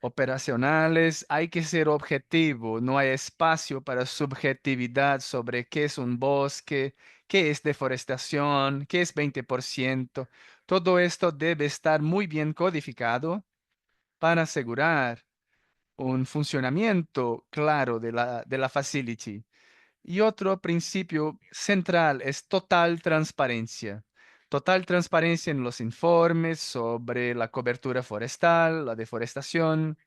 operacionales. Hay que ser objetivo. No hay espacio para subjetividad sobre qué es un bosque, qué es deforestación, qué es 20%. Todo esto debe estar muy bien codificado para asegurar un funcionamiento claro de la facility. Y otro principio central es total transparencia. Total transparencia en los informes sobre la cobertura forestal, la deforestación,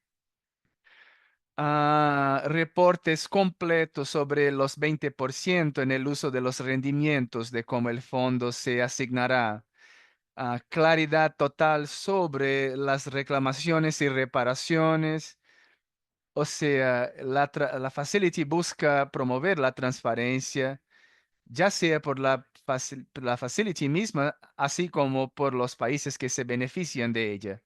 reportes completos sobre los 20% en el uso de los rendimientos de cómo el fondo se asignará, claridad total sobre las reclamaciones y reparaciones. O sea, la facility busca promover la transparencia, ya sea por la facility misma, así como por los países que se benefician de ella.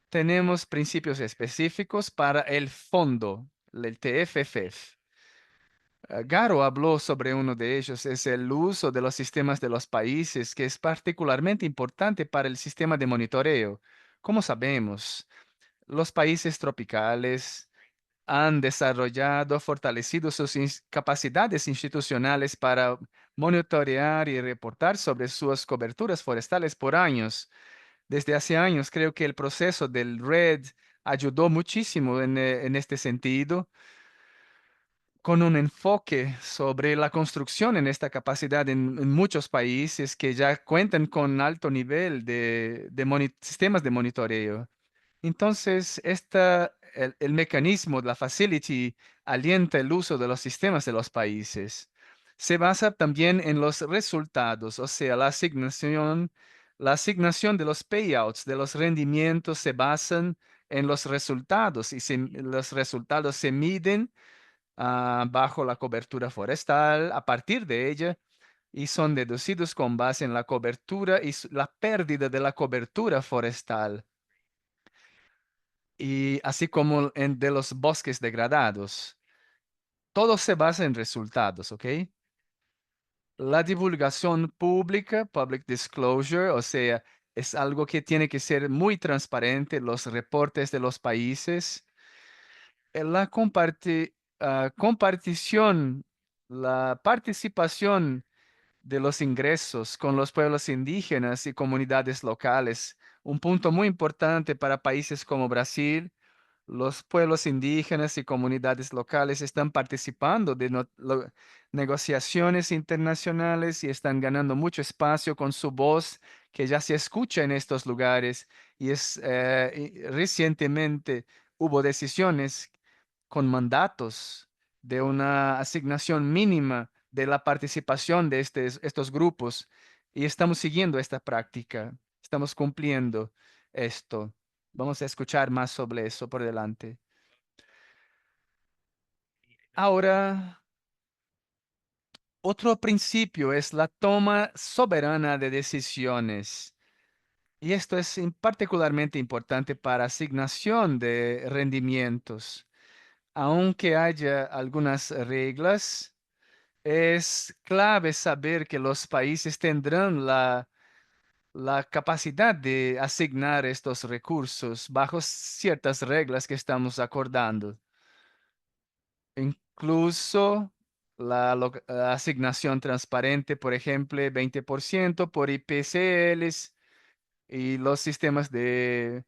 Tenemos principios específicos para el fondo, el TFFF. Garo habló sobre uno de ellos, es el uso de los sistemas de los países, que es particularmente importante para el sistema de monitoreo. Como sabemos, los países tropicales han desarrollado, fortalecido sus capacidades institucionales para monitorear y reportar sobre sus coberturas forestales por años. Desde hace años creo que el proceso del RED ayudó muchísimo en este sentido, con un enfoque sobre la construcción en esta capacidad en muchos países que ya cuentan con alto nivel de sistemas de monitoreo. Entonces, el mecanismo de la facility alienta el uso de los sistemas de los países. Se basa también en los resultados, o sea, la asignación de los payouts, de los rendimientos se basan en los resultados y los resultados se miden bajo la cobertura forestal a partir de ella y son deducidos con base en la cobertura y la pérdida de la cobertura forestal y así como de los bosques degradados. Todo se basa en resultados, ¿ok? La divulgación pública, public disclosure, o sea, es algo que tiene que ser muy transparente, los reportes de los países, compartición, la participación de los ingresos con los pueblos indígenas y comunidades locales, un punto muy importante para países como Brasil. Los pueblos indígenas y comunidades locales están participando de negociaciones internacionales y están ganando mucho espacio con su voz que ya se escucha en estos lugares. Y recientemente hubo decisiones con mandatos de una asignación mínima de la participación de estos grupos y estamos siguiendo esta práctica, estamos cumpliendo esto. Vamos a escuchar más sobre eso por delante. Ahora, otro principio es la toma soberana de decisiones. Y esto es particularmente importante para asignación de rendimientos. Aunque haya algunas reglas, es clave saber que los países tendrán la capacidad de asignar estos recursos bajo ciertas reglas que estamos acordando. Incluso la asignación transparente, por ejemplo, 20% por IPCLs y los sistemas que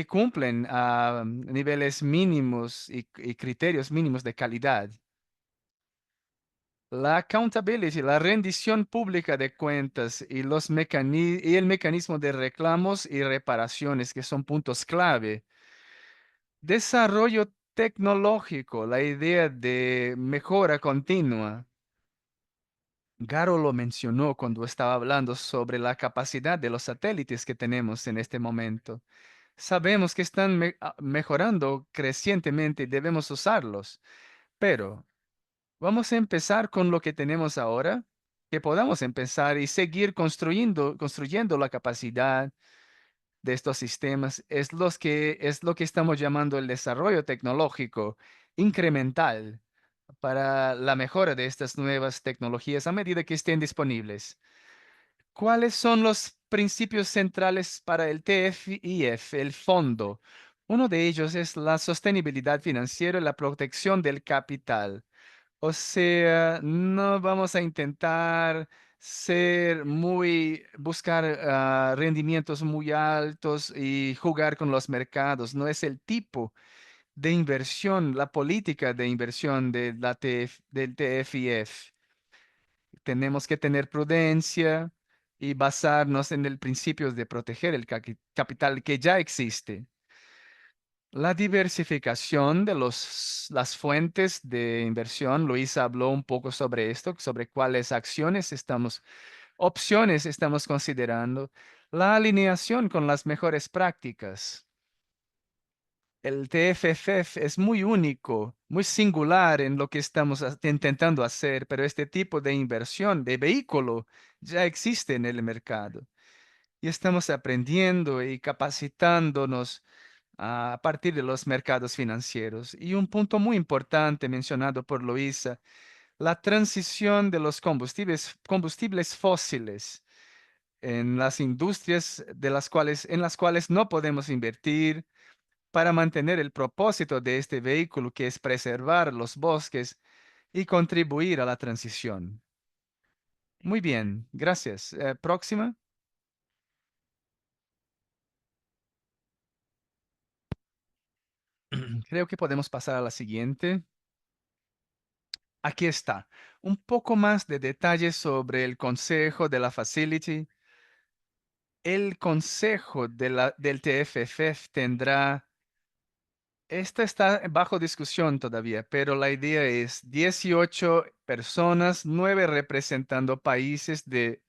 cumplen a niveles mínimos y criterios mínimos de calidad. La accountability, la rendición pública de cuentas y el mecanismo de reclamos y reparaciones, que son puntos clave. Desarrollo tecnológico, la idea de mejora continua. Garo lo mencionó cuando estaba hablando sobre la capacidad de los satélites que tenemos en este momento. Sabemos que están mejorando crecientemente y debemos usarlos, pero vamos a empezar con lo que tenemos ahora, que podamos empezar y seguir construyendo la capacidad de estos sistemas. Es lo que estamos llamando el desarrollo tecnológico incremental para la mejora de estas nuevas tecnologías a medida que estén disponibles. ¿Cuáles son los principios centrales para el TFIF, el fondo? Uno de ellos es la sostenibilidad financiera y la protección del capital. O sea, no vamos a intentar buscar rendimientos muy altos y jugar con los mercados. No es el tipo de inversión, la política de inversión del TFIF. Tenemos que tener prudencia y basarnos en el principio de proteger el capital que ya existe. La diversificación de las fuentes de inversión, Luisa habló un poco sobre esto, sobre cuáles opciones estamos considerando. La alineación con las mejores prácticas. El TFFF es muy único, muy singular en lo que estamos intentando hacer, pero este tipo de inversión de vehículo ya existe en el mercado y estamos aprendiendo y capacitándonos a partir de los mercados financieros. Y un punto muy importante mencionado por Luisa, la transición de los combustibles fósiles en las industrias en las cuales no podemos invertir para mantener el propósito de este vehículo, que es preservar los bosques y contribuir a la transición. Muy bien, gracias. Próxima. Creo que podemos pasar a la siguiente. Aquí está. Un poco más de detalles sobre el consejo de la facility. El consejo del TFFF tendrá, esta está bajo discusión todavía, pero la idea es 18 personas, 9 representando países de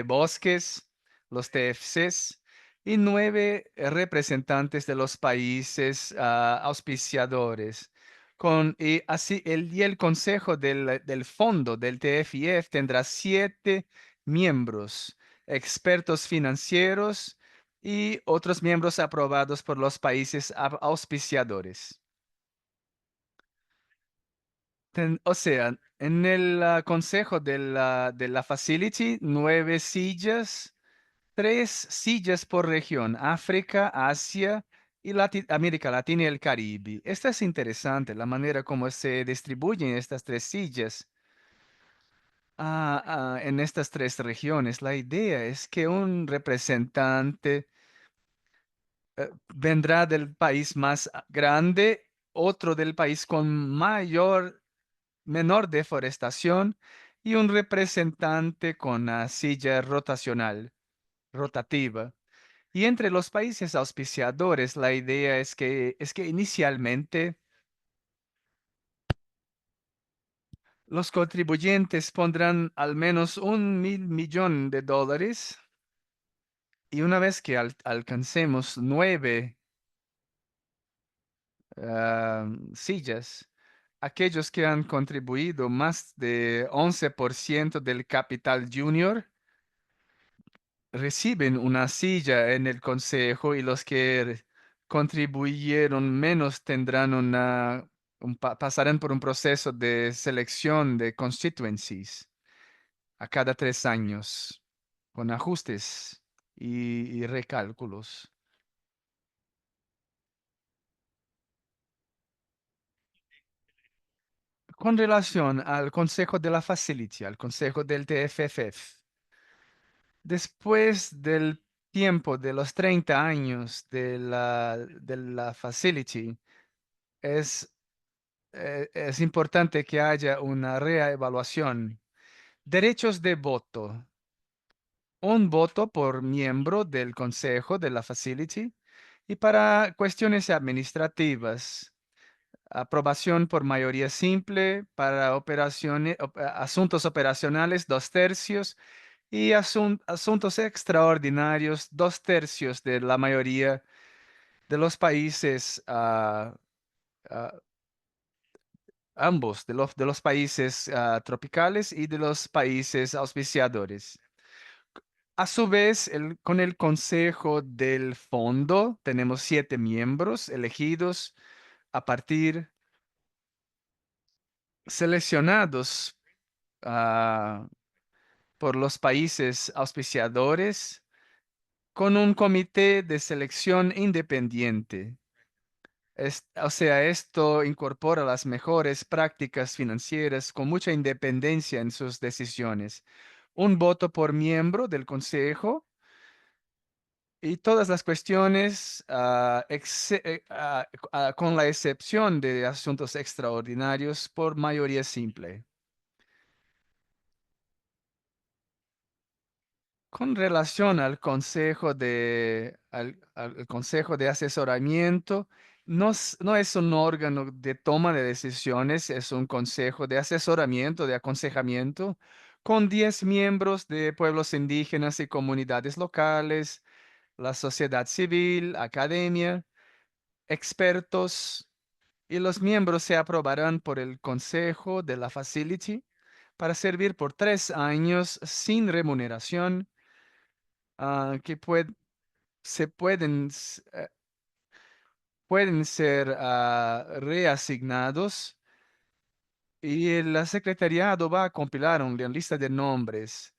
bosques, los TFCs, y 9 representantes de los países auspiciadores. Y el consejo del fondo del TFIF tendrá 7 miembros, expertos financieros y otros miembros aprobados por los países auspiciadores. O sea, en el consejo de la facility, 9 sillas, 3 sillas por región: África, Asia y América Latina y el Caribe. Esta es interesante, la manera como se distribuyen estas 3 sillas en estas 3 regiones. La idea es que un representante vendrá del país más grande, otro del país con menor deforestación y un representante con una silla rotativa. Y entre los países auspiciadores, la idea es que inicialmente los contribuyentes pondrán al menos $1.000.000.000, y una vez que alcancemos 9 sillas, aquellos que han contribuido más de 11% del capital junior reciben una silla en el consejo, y los que contribuyeron menos tendrán pasarán por un proceso de selección de constituencies a cada 3 años, con ajustes y recálculos. Con relación al consejo de la Facility, al consejo del TFFF, después del tiempo de los 30 años de la Facility, es es importante que haya una reevaluación. Derechos de voto. Un voto por miembro del consejo de la facility, y para cuestiones administrativas, aprobación por mayoría simple; para asuntos operacionales, 2/3; y asuntos extraordinarios, 2/3 de la mayoría de los países, ah, ambos, de los países tropicales y de los países auspiciadores. A su vez, con el consejo del fondo tenemos 7 miembros elegidos a partir, seleccionados, ah, por los países auspiciadores con un comité de selección independiente. O sea, esto incorpora las mejores prácticas financieras con mucha independencia en sus decisiones. Un voto por miembro del consejo y todas las cuestiones, con la excepción de asuntos extraordinarios, por mayoría simple. Con relación al al consejo de asesoramiento, no es un órgano de toma de decisiones, es un consejo de asesoramiento, de aconsejamiento, con 10 miembros de pueblos indígenas y comunidades locales, la sociedad civil, academia, expertos, y los miembros se aprobarán por el consejo de la Facility para servir por 3 años sin remuneración, que pueden ser reasignados, y el secretariado va a compilar una lista de nombres.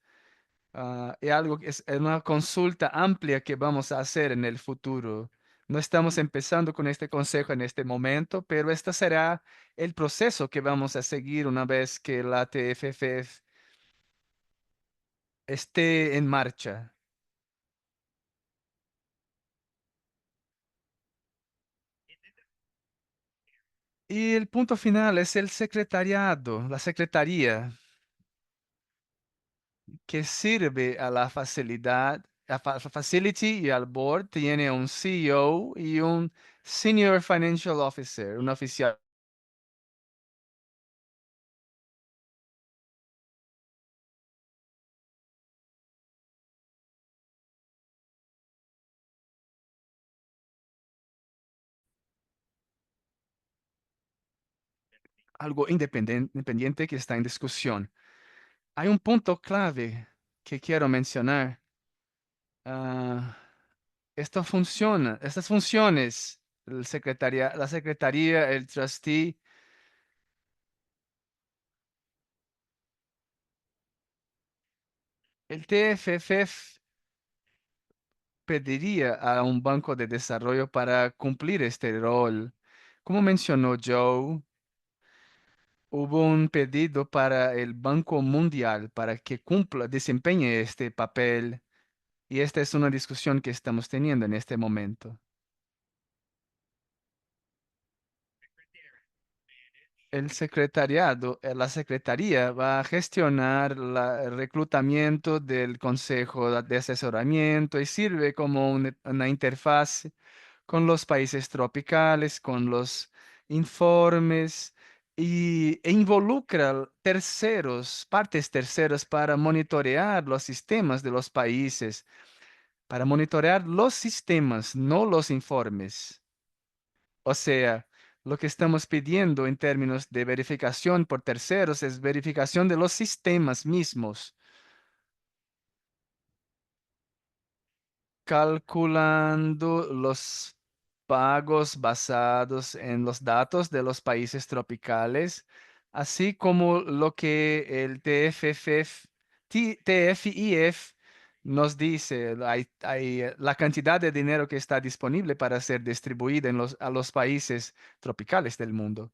Y algo que es una consulta amplia que vamos a hacer en el futuro. No estamos empezando con este consejo en este momento, pero este será el proceso que vamos a seguir una vez que la TFF esté en marcha. Y el punto final es el secretariado, la secretaría, que sirve a la facilidad, facility y al board. Tiene un CEO y un Senior Financial Officer, un oficial. Algo independiente que está en discusión. Hay un punto clave que quiero mencionar. Ah, Esto funciona, estas funciones, la secretaría, el trustee, el TFF pediría a un banco de desarrollo para cumplir este rol. Como mencionó Joe, hubo un pedido para el Banco Mundial para que cumpla, desempeñe este papel, y esta es una discusión que estamos teniendo en este momento. El secretariado, la secretaría va a gestionar el reclutamiento del consejo de asesoramiento y sirve como una interfaz con los países tropicales, con los informes, e involucra terceros, partes terceras para monitorear los sistemas de los países, para monitorear los sistemas, no los informes. O sea, lo que estamos pidiendo en términos de verificación por terceros es verificación de los sistemas mismos, calculando los pagos basados en los datos de los países tropicales, así como lo que el TFIF nos dice. La cantidad de dinero que está disponible para ser distribuida a los países tropicales del mundo.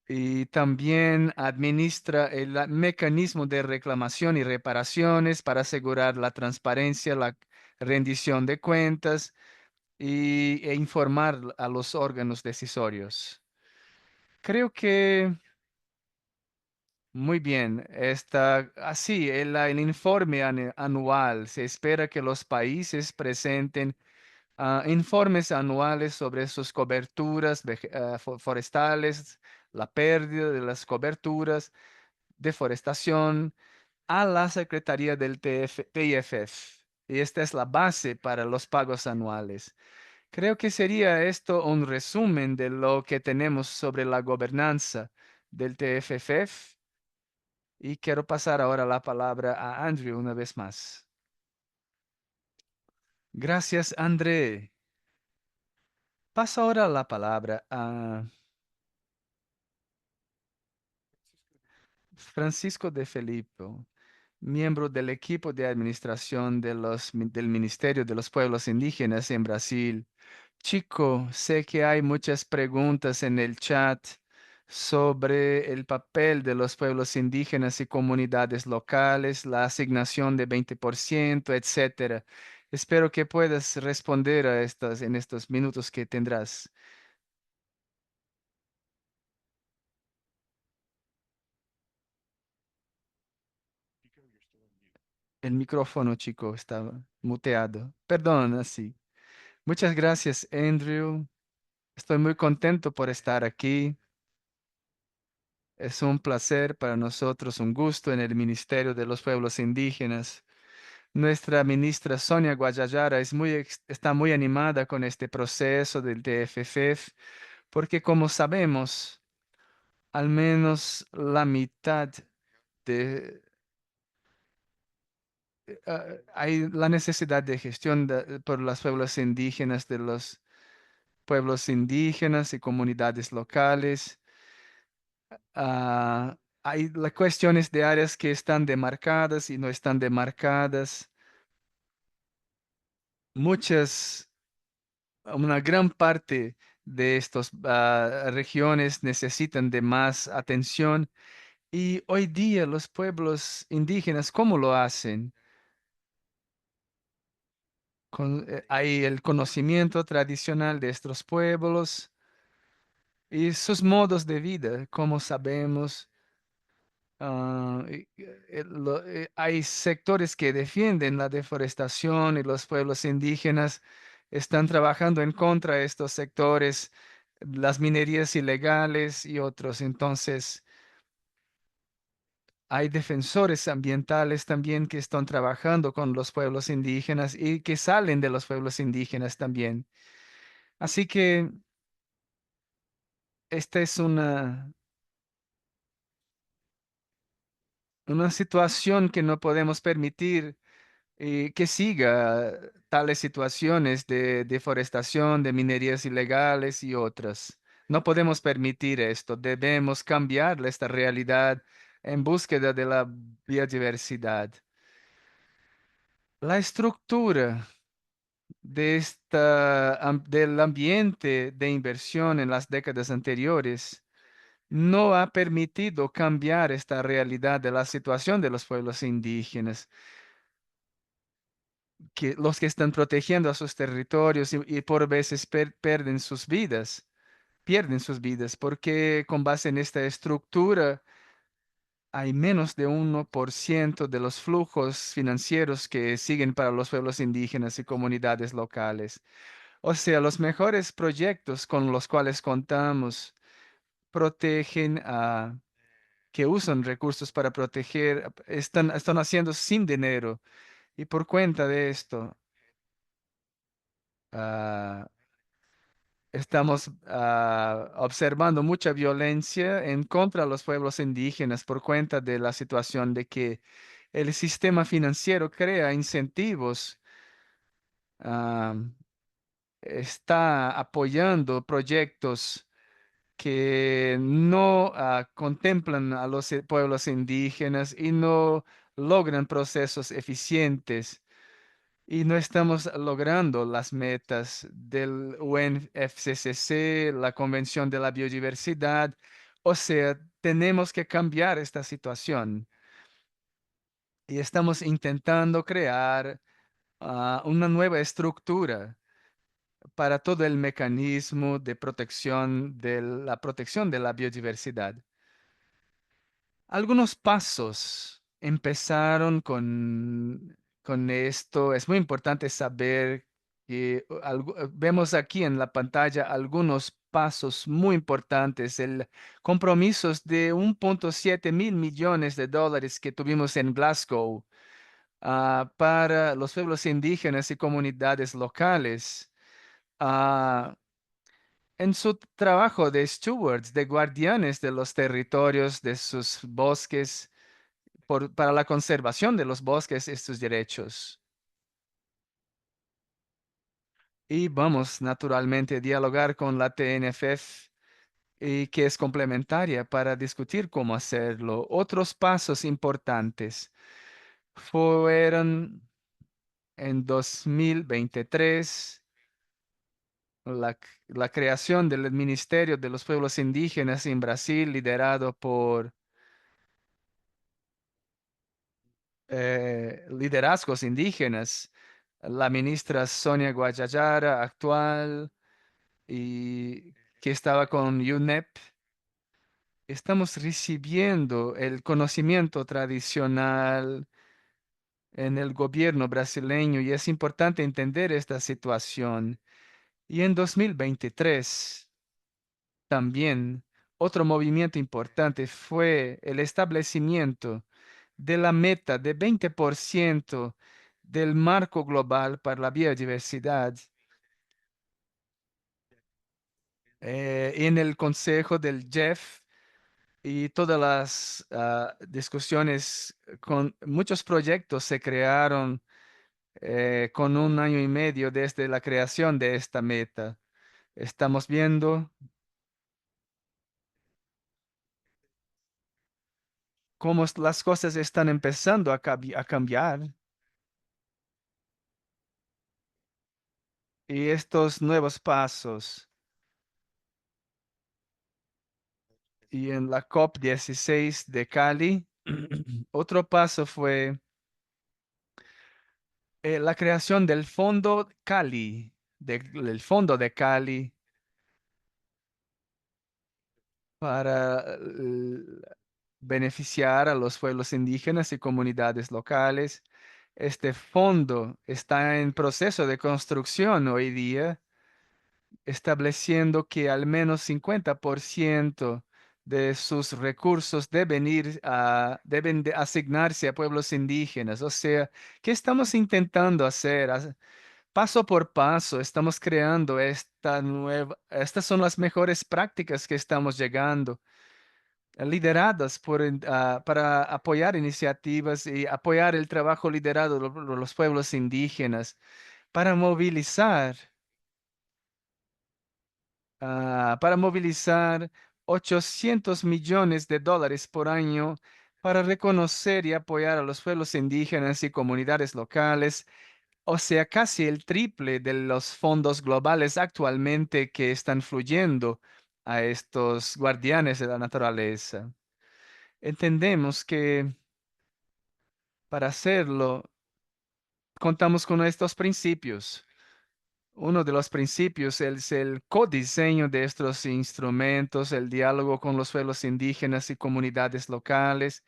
Y también administra el mecanismo de reclamación y reparaciones para asegurar la transparencia, la rendición de cuentas e informar a los órganos decisorios. Creo que muy bien. Está así, el informe anual. Se espera que los países presenten informes anuales sobre sus coberturas forestales, la pérdida de las coberturas, deforestación, a la Secretaría del TIFF. Y esta es la base para los pagos anuales. Creo que sería esto un resumen de lo que tenemos sobre la gobernanza del TFF, y quiero pasar ahora la palabra a Andrew una vez más. Gracias, André. Paso ahora la palabra a Francisco de Felipe. miembro del equipo de administración del Ministerio de los Pueblos Indígenas en Brasil. Chico, sé que hay muchas preguntas en el chat sobre el papel de los pueblos indígenas y comunidades locales, la asignación de 20%, etcétera. Espero que puedas responder a estas en estos minutos que tendrás. El micrófono, chico, estaba muteado. Perdón, así. Muchas gracias, Andrew. Estoy muy contento por estar aquí. Es un placer para nosotros, un gusto en el Ministerio de los Pueblos Indígenas. Nuestra ministra Sonia Guajajara está muy animada con este proceso del TFF, porque como sabemos, al menos la mitad de... hay la necesidad de gestión por los pueblos indígenas, de los pueblos indígenas y comunidades locales. Hay las cuestiones de áreas que están demarcadas y no están demarcadas. Muchas, una gran parte de estas regiones necesitan de más atención y hoy día los pueblos indígenas, ¿cómo lo hacen? Hay el conocimiento tradicional de estos pueblos y sus modos de vida, como sabemos. Hay sectores que defienden la deforestación y los pueblos indígenas están trabajando en contra de estos sectores, las minerías ilegales y otros. Entonces, hay defensores ambientales también que están trabajando con los pueblos indígenas y que salen de los pueblos indígenas también. Así que esta es una situación que no podemos permitir que siga tales situaciones de deforestación, de minerías ilegales y otras. No podemos permitir esto. Debemos cambiar esta realidad en búsqueda de la biodiversidad. La estructura del ambiente de inversión en las décadas anteriores no ha permitido cambiar esta realidad de la situación de los pueblos indígenas. Que los que están protegiendo a sus territorios y por veces pierden sus vidas, porque con base en esta estructura hay menos de 1% de los flujos financieros que siguen para los pueblos indígenas y comunidades locales. O sea, los mejores proyectos con los cuales contamos protegen que usan recursos para proteger, están haciendo sin dinero. Y por cuenta de esto, ah, estamos observando mucha violencia en contra de los pueblos indígenas por cuenta de la situación de que el sistema financiero crea incentivos, ah, está apoyando proyectos que no contemplan a los pueblos indígenas y no logran procesos eficientes y no estamos logrando las metas del UNFCCC, la Convención de la Biodiversidad. O sea, tenemos que cambiar esta situación y estamos intentando crear una nueva estructura para todo el mecanismo de protección de la biodiversidad. Algunos pasos empezaron con esto. Es muy importante saber que vemos aquí en la pantalla algunos pasos muy importantes. El compromisos de 1,7 mil millones de dólares que tuvimos en Glasgow para los pueblos indígenas y comunidades locales. Ah, en su trabajo de stewards, de guardianes de los territorios, de sus bosques, para la conservación de los bosques y sus derechos. Y vamos naturalmente a dialogar con la TNFF y que es complementaria para discutir cómo hacerlo. Otros pasos importantes. fueron en 2023 la creación del Ministerio de los Pueblos Indígenas en Brasil, liderado por liderazgos indígenas, la ministra Sonia Guajajara, actual, y que estaba con UNEP. Estamos recibiendo el conocimiento tradicional en el gobierno brasileño y es importante entender esta situación. Y en 2023 también otro movimiento importante fue el establecimiento de la meta de 20% del marco global para la biodiversidad en el Consejo del JEF y todas las discusiones con muchos proyectos se crearon con un año y medio desde la creación de esta meta. Estamos viendo cómo las cosas están empezando a cambiar y estos nuevos pasos. Y en la COP 16 de Cali, otro paso fue la creación del Fondo Cali, del Fondo de Cali para beneficiar a los pueblos indígenas y comunidades locales. Este fondo está en proceso de construcción hoy día, estableciendo que al menos 50% de sus recursos deben de asignarse a pueblos indígenas. O sea, ¿qué estamos intentando hacer? Paso por paso, estamos creando estas son las mejores prácticas que estamos llegando lideradas para apoyar iniciativas y apoyar el trabajo liderado por los pueblos indígenas, para movilizar 800 millones de dólares por año para reconocer y apoyar a los pueblos indígenas y comunidades locales, o sea, casi el triple de los fondos globales actualmente que están fluyendo a estos guardianes de la naturaleza. Entendemos que para hacerlo, contamos con estos principios. Uno de los principios es el codiseño de estos instrumentos, el diálogo con los pueblos indígenas y comunidades locales.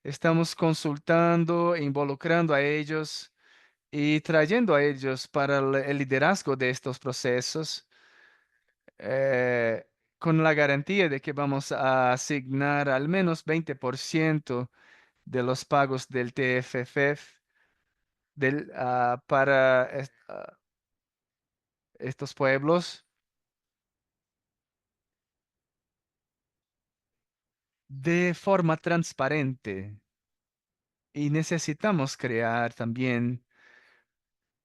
Estamos consultando, e involucrando a ellos y trayendo a ellos para el liderazgo de estos procesos, eh, con la garantía de que vamos a asignar al menos 20% de los pagos del TFFF para estos pueblos de forma transparente. Y necesitamos crear también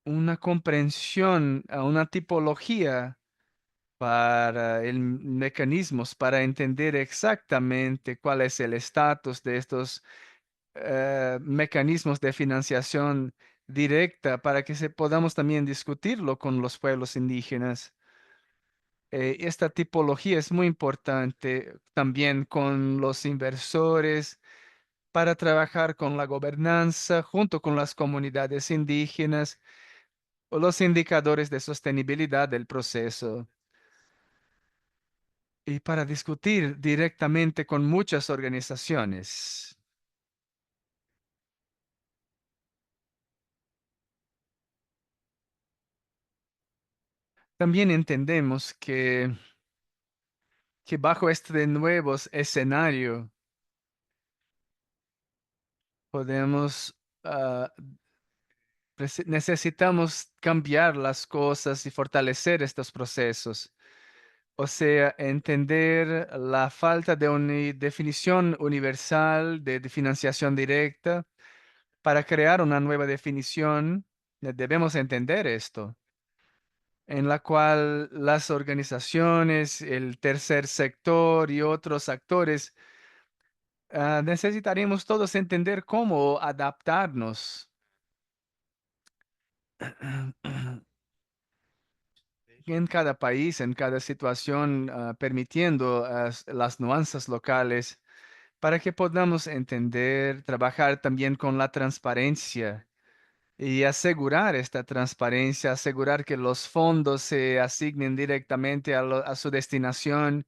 una comprensión, una tipología para el mecanismos para entender exactamente cuál es el estatus de estos mecanismos de financiación directa para que podamos también discutirlo con los pueblos indígenas. Esta tipología es muy importante también con los inversores para trabajar con la gobernanza junto con las comunidades indígenas o los indicadores de sostenibilidad del proceso y para discutir directamente con muchas organizaciones. También entendemos que bajo este nuevo escenario podemos, ah, necesitamos cambiar las cosas y fortalecer estos procesos. O sea, entender la falta de una definición universal de financiación directa para crear una nueva definición. Debemos entender esto, en la cual las organizaciones, el tercer sector y otros actores Necesitaremos todos entender cómo adaptarnos en cada país, en cada situación, permitiendo las nuances locales para que podamos entender, trabajar también con la transparencia y asegurar esta transparencia, asegurar que los fondos se asignen directamente a su destinación.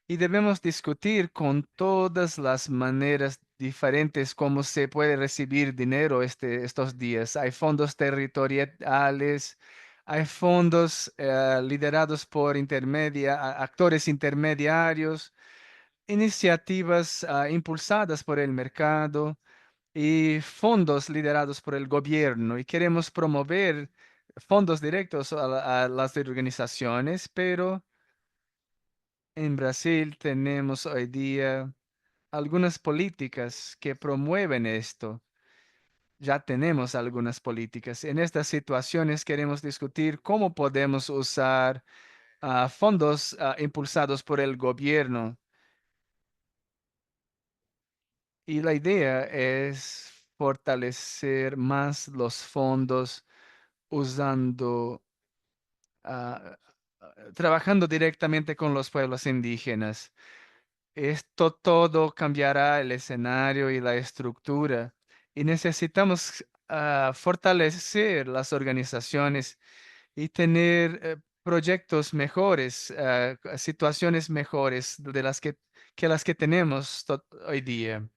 Y debemos discutir con todas las maneras diferentes cómo se puede recibir dinero estos días. Hay fondos territoriales, hay fondos liderados por actores intermediarios, iniciativas impulsadas por el mercado y fondos liderados por el gobierno. Y queremos promover fondos directos a las organizaciones, pero en Brasil tenemos hoy día algunas políticas que promueven esto. Ya tenemos algunas políticas. En estas situaciones queremos discutir cómo podemos usar fondos impulsados por el gobierno. Y la idea es fortalecer más los fondos usando, trabajando directamente con los pueblos indígenas. Esto todo cambiará el escenario y la estructura y necesitamos fortalecer las organizaciones y tener proyectos mejores, situaciones mejores de que las que tenemos hoy día.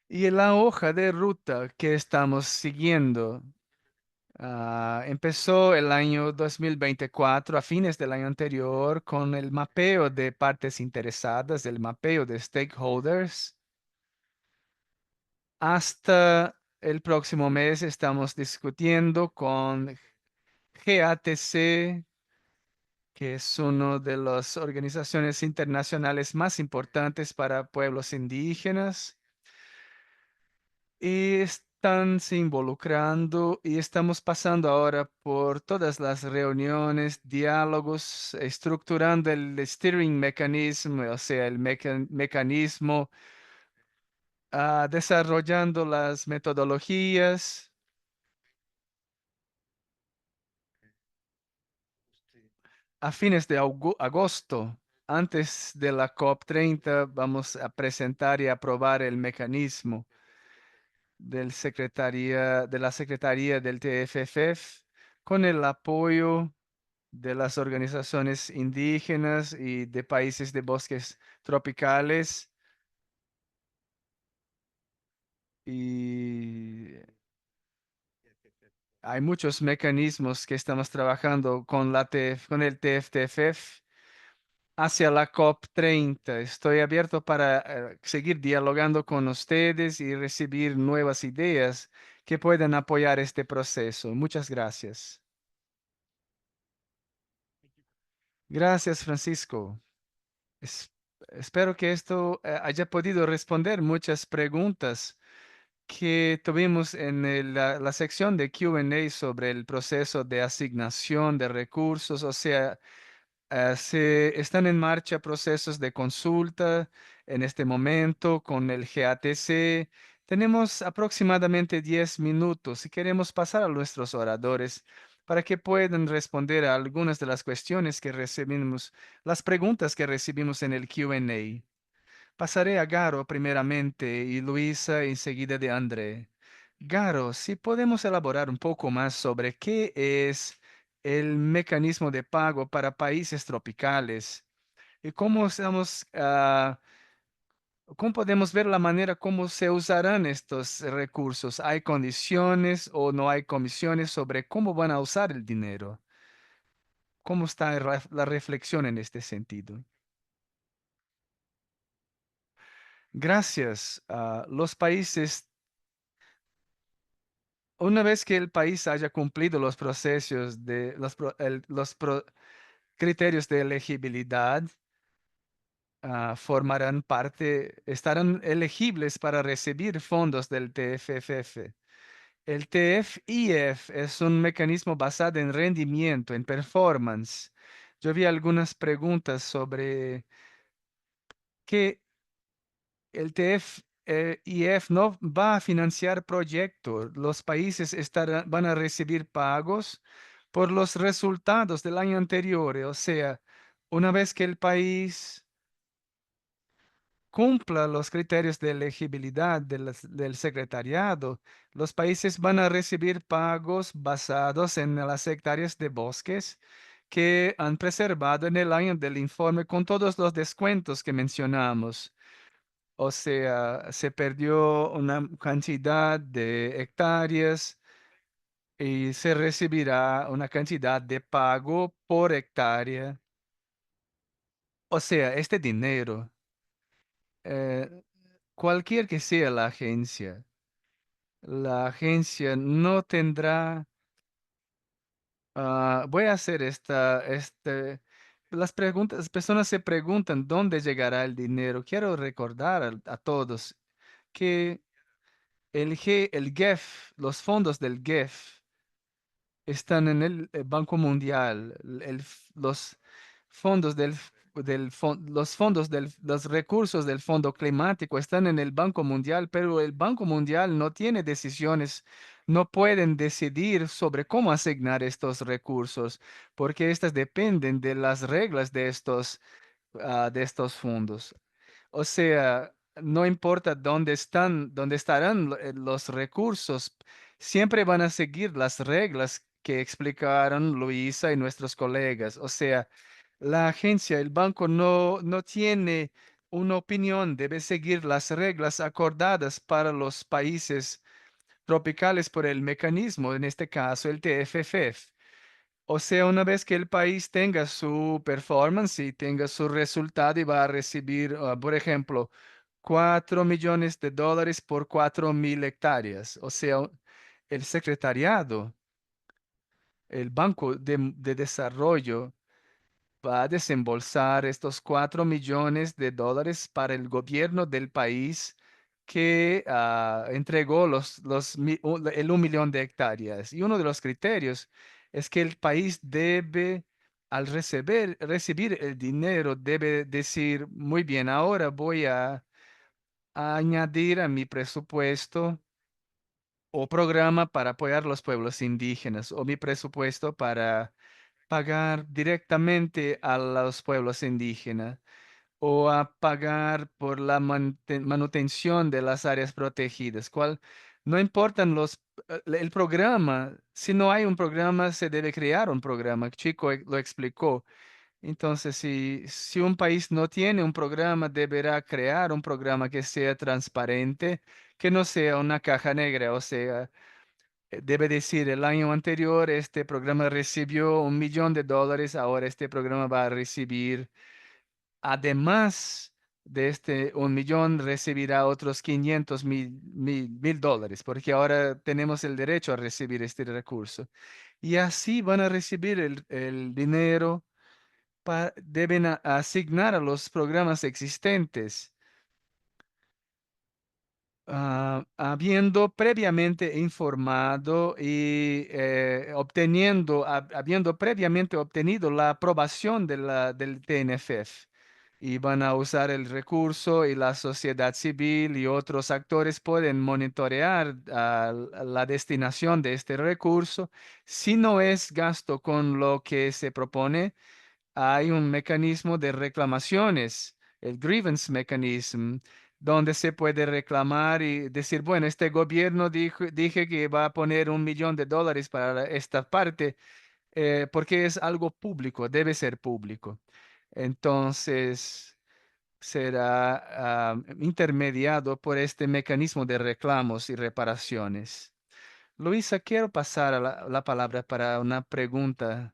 Y en la hoja de ruta que estamos siguiendo, empezó el año 2024, a fines del año anterior, con el mapeo de partes interesadas, el mapeo de stakeholders. Hasta el próximo mes estamos discutiendo con GATC, que es una de las organizaciones internacionales más importantes para pueblos indígenas. Y están se involucrando y estamos pasando ahora por todas las reuniones, diálogos, estructurando el steering mechanism, o sea, el mecanismo, desarrollando las metodologías. A fines de agosto, antes de la COP30, vamos a presentar y aprobar el mecanismo de la Secretaría del TFFF con el apoyo de las organizaciones indígenas y de países de bosques tropicales. Y hay muchos mecanismos que estamos trabajando con con el TFTFF hacia la COP30. Estoy abierto para seguir dialogando con ustedes y recibir nuevas ideas que puedan apoyar este proceso. Muchas gracias. Gracias, Francisco. Es- Espero que esto haya podido responder muchas preguntas que tuvimos en la sección de Q&A sobre el proceso de asignación de recursos. O sea, se están en marcha procesos de consulta en este momento con el GATC. Tenemos aproximadamente 10 minutos y queremos pasar a nuestros oradores para que puedan responder a algunas de las cuestiones que recibimos, las preguntas que recibimos en el Q&A. Pasaré a Garo primeramente y Luisa enseguida de André. Garo, si podemos elaborar un poco más sobre qué es el mecanismo de pago para países tropicales y cómo podemos ver la manera como se usarán estos recursos. ¿Hay condiciones o no hay comisiones sobre cómo van a usar el dinero? ¿Cómo está la reflexión en este sentido? Gracias. Los países Una vez que el país haya cumplido los procesos de criterios de elegibilidad, estarán elegibles para recibir fondos del TFFF. El TFIF es un mecanismo basado en rendimiento, en performance. Yo vi algunas preguntas sobre que el IF no va a financiar proyectos. Los países van a recibir pagos por los resultados del año anterior. O sea, una vez que el país cumpla los criterios de elegibilidad del secretariado, los países van a recibir pagos basados en las hectáreas de bosques que han preservado en el año del informe con todos los descuentos que mencionamos. O sea, se perdió una cantidad de hectáreas y se recibirá una cantidad de pago por hectárea. O sea, este dinero, eh, cualquier que sea la agencia no tendrá, voy a hacer las personas se preguntan dónde llegará el dinero. Quiero recordar a todos que el GEF, los fondos del GEF, están en el Banco Mundial. Los fondos los fondos los recursos del Fondo Climático están en el Banco Mundial, pero el Banco Mundial no tiene decisiones, no pueden decidir sobre cómo asignar estos recursos, porque estas dependen de las reglas de estos fondos. O sea, no importa dónde estarán los recursos, siempre van a seguir las reglas que explicaron Luisa y nuestros colegas. O sea, la agencia, el banco no tiene una opinión, debe seguir las reglas acordadas para los países tropicales por el mecanismo, en este caso el TFFF. O sea, una vez que el país tenga su performance y tenga su resultado y va a recibir, por ejemplo, $4 millones por 4.000 hectáreas. O sea, el secretariado, el Banco de Desarrollo va a desembolsar estos $4 millones para el gobierno del país que entregó el 1 millón de hectáreas. Y uno de los criterios es que el país debe, al recibir el dinero, debe decir, muy bien, ahora voy a añadir a mi presupuesto o programa para apoyar los pueblos indígenas o mi presupuesto para pagar directamente a los pueblos indígenas o a pagar por la manutención de las áreas protegidas. No importan el programa, si no hay un programa, se debe crear un programa. Chico lo explicó. Entonces, si un país no tiene un programa, deberá crear un programa que sea transparente, que no sea una caja negra, o sea, debe decir, el año anterior este programa recibió $1 millón, ahora este programa va a recibir, además de este 1 millón, recibirá otros 500 mil dólares, porque ahora tenemos el derecho a recibir este recurso. Y así van a recibir el dinero, deben asignar a los programas existentes habiendo previamente informado y habiendo previamente obtenido la aprobación del TNFF. Y van a usar el recurso y la sociedad civil y otros actores pueden monitorear la destinación de este recurso. Si no es gasto con lo que se propone, hay un mecanismo de reclamaciones, el grievance mechanism, donde se puede reclamar y decir, bueno, este gobierno dije que va a poner $1 millón para esta parte, porque es algo público, debe ser público. Entonces, será intermediado por este mecanismo de reclamos y reparaciones. Luisa, quiero pasar a la palabra para una pregunta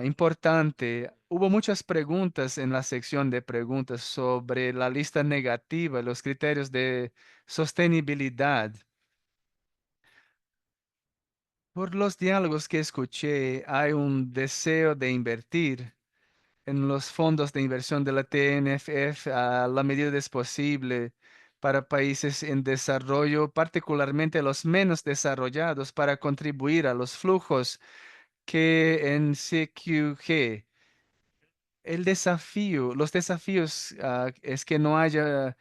importante. Hubo muchas preguntas en la sección de preguntas sobre la lista negativa, los criterios de sostenibilidad. Por los diálogos que escuché, hay un deseo de invertir en los fondos de inversión de la TNFF a la medida es posible para países en desarrollo, particularmente los menos desarrollados, para contribuir a los flujos que en CQG. Los desafíos es que no haya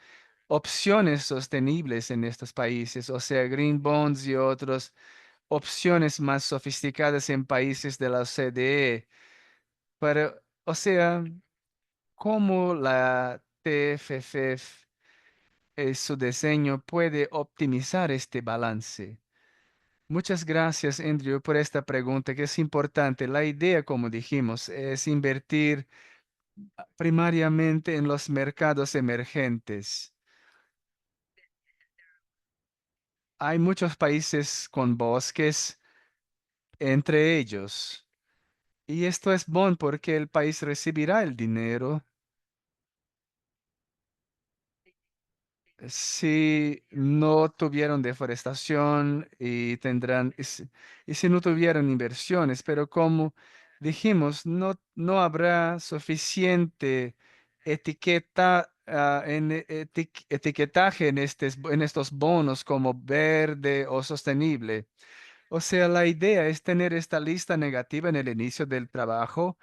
opciones sostenibles en estos países, o sea, green bonds y otras opciones más sofisticadas en países de la OCDE. Pero, o sea, ¿cómo la TFF, su diseño puede optimizar este balance? Muchas gracias, Andrew, por esta pregunta que es importante. La idea, como dijimos, es invertir primariamente en los mercados emergentes. Hay muchos países con bosques entre ellos, y esto es bueno porque el país recibirá el dinero si no tuvieron deforestación y tendrán, y si no tuvieron inversiones, pero como dijimos, no habrá suficiente etiquetaje en estos bonos como verde o sostenible. O sea, la idea es tener esta lista negativa en el inicio del trabajo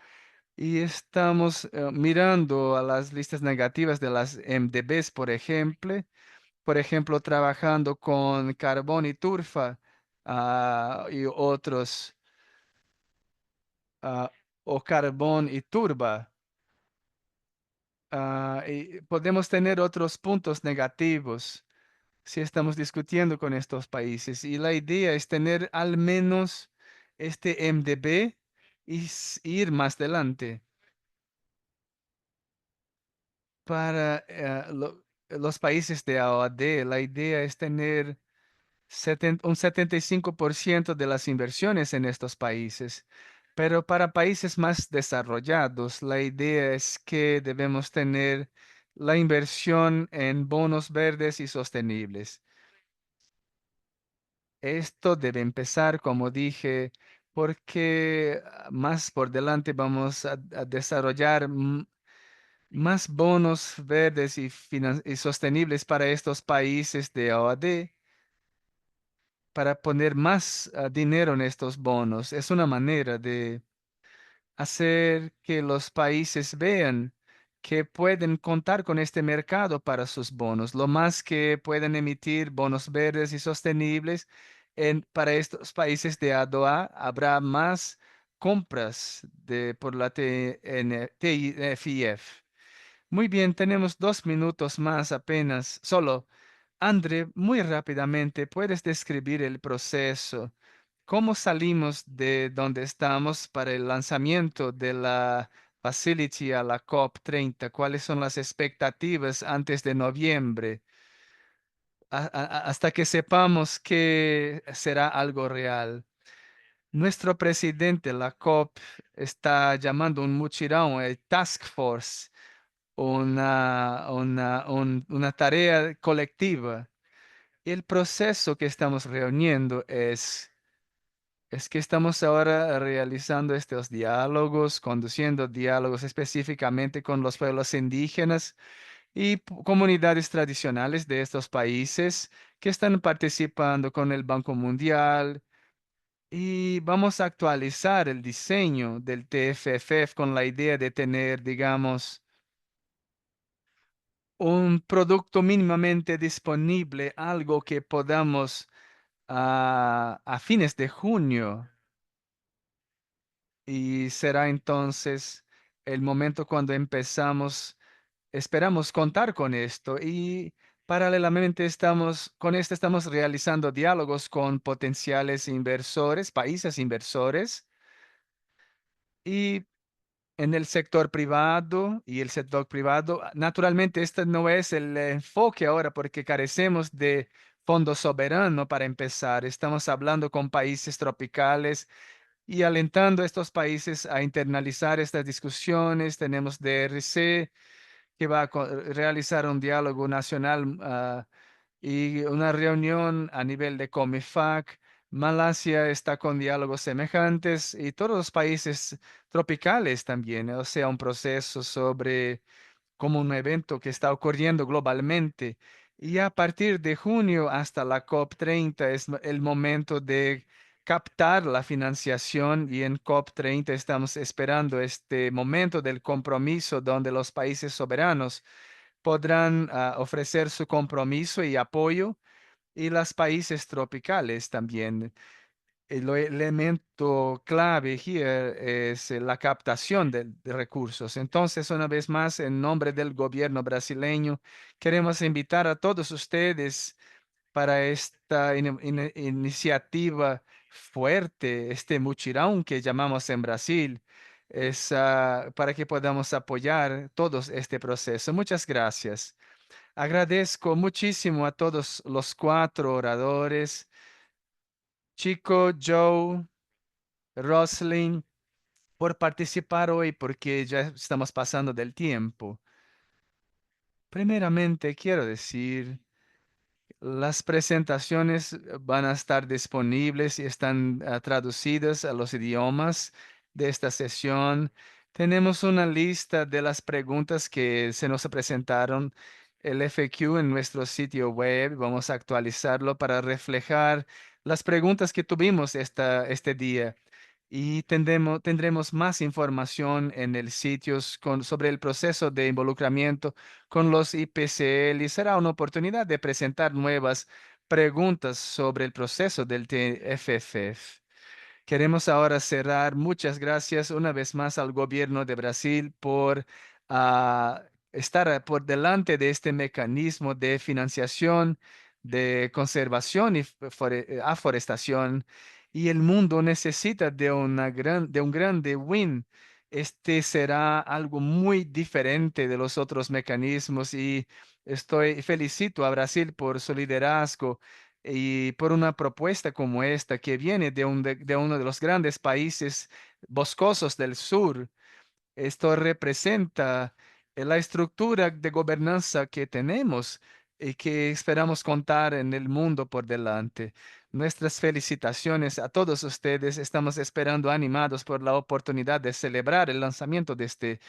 y estamos mirando a las listas negativas de las MDBs, por ejemplo, trabajando con carbón y turfa y otros, ah, o carbón y turba. Y podemos tener otros puntos negativos si estamos discutiendo con estos países. Y la idea es tener al menos este MDB y ir más adelante. Para los países de AOD, la idea es tener un 75% de las inversiones en estos países. Pero para países más desarrollados, la idea es que debemos tener la inversión en bonos verdes y sostenibles. Esto debe empezar, como dije, porque más por delante vamos a desarrollar más bonos verdes y sostenibles para estos países de OAD, para poner más dinero en estos bonos. Es una manera de hacer que los países vean que pueden contar con este mercado para sus bonos. Lo más que pueden emitir bonos verdes y sostenibles para estos países de ADOA, habrá más compras por la TIFIF. Muy bien, tenemos 2 minutos más apenas. Solo, André, muy rápidamente, ¿puedes describir el proceso? ¿Cómo salimos de donde estamos para el lanzamiento de la Facility a la COP30? ¿Cuáles son las expectativas antes de noviembre? Hasta que sepamos que será algo real. Nuestro presidente, la COP, está llamando un muchirón, el Task Force, una tarea colectiva. Y el proceso que estamos reuniendo es que estamos ahora realizando estos diálogos, conduciendo diálogos específicamente con los pueblos indígenas y comunidades tradicionales de estos países que están participando con el Banco Mundial. Y vamos a actualizar el diseño del TFFF con la idea de tener, digamos, un producto mínimamente disponible, algo que podamos a fines de junio. Y será entonces el momento cuando esperamos contar con esto y paralelamente con esto estamos realizando diálogos con potenciales inversores, países inversores y en el sector privado y el sector privado. Naturalmente, este no es el enfoque ahora porque carecemos de fondo soberano para empezar. Estamos hablando con países tropicales y alentando a estos países a internalizar estas discusiones. Tenemos DRC que va a realizar un diálogo nacional y una reunión a nivel de COMIFAC. Malasia está con diálogos semejantes y todos los países tropicales también, o sea, un proceso sobre como un evento que está ocurriendo globalmente. Y a partir de junio hasta la COP30 es el momento de captar la financiación y en COP30 estamos esperando este momento del compromiso donde los países soberanos podrán ofrecer su compromiso y apoyo y los países tropicales también. El elemento clave here es la captación de recursos. Entonces, una vez más, en nombre del gobierno brasileño, queremos invitar a todos ustedes para esta iniciativa fuerte, este mutirão que llamamos en Brasil, es, para que podamos apoyar todos este proceso. Muchas gracias. Agradezco muchísimo a todos los cuatro oradores, Chico, Joe, Roslyn, por participar hoy porque ya estamos pasando del tiempo. Primeramente, quiero decir, las presentaciones van a estar disponibles y están traducidas a los idiomas de esta sesión. Tenemos una lista de las preguntas que se nos presentaron, el FAQ en nuestro sitio web. Vamos a actualizarlo para reflejar las preguntas que tuvimos este día. Y tendremos más información en el sitio sobre el proceso de involucramiento con los IPCL y será una oportunidad de presentar nuevas preguntas sobre el proceso del TFF. Queremos ahora cerrar. Muchas gracias una vez más al gobierno de Brasil por estar por delante de este mecanismo de financiación, de conservación y aforestación. Y el mundo necesita de un grande win. Este será algo muy diferente de los otros mecanismos y felicito a Brasil por su liderazgo y por una propuesta como esta que viene de uno de los grandes países boscosos del sur. Esto representa la estructura de gobernanza que tenemos y que esperamos contar en el mundo por delante. Nuestras felicitaciones a todos ustedes. Estamos esperando animados por la oportunidad de celebrar el lanzamiento de este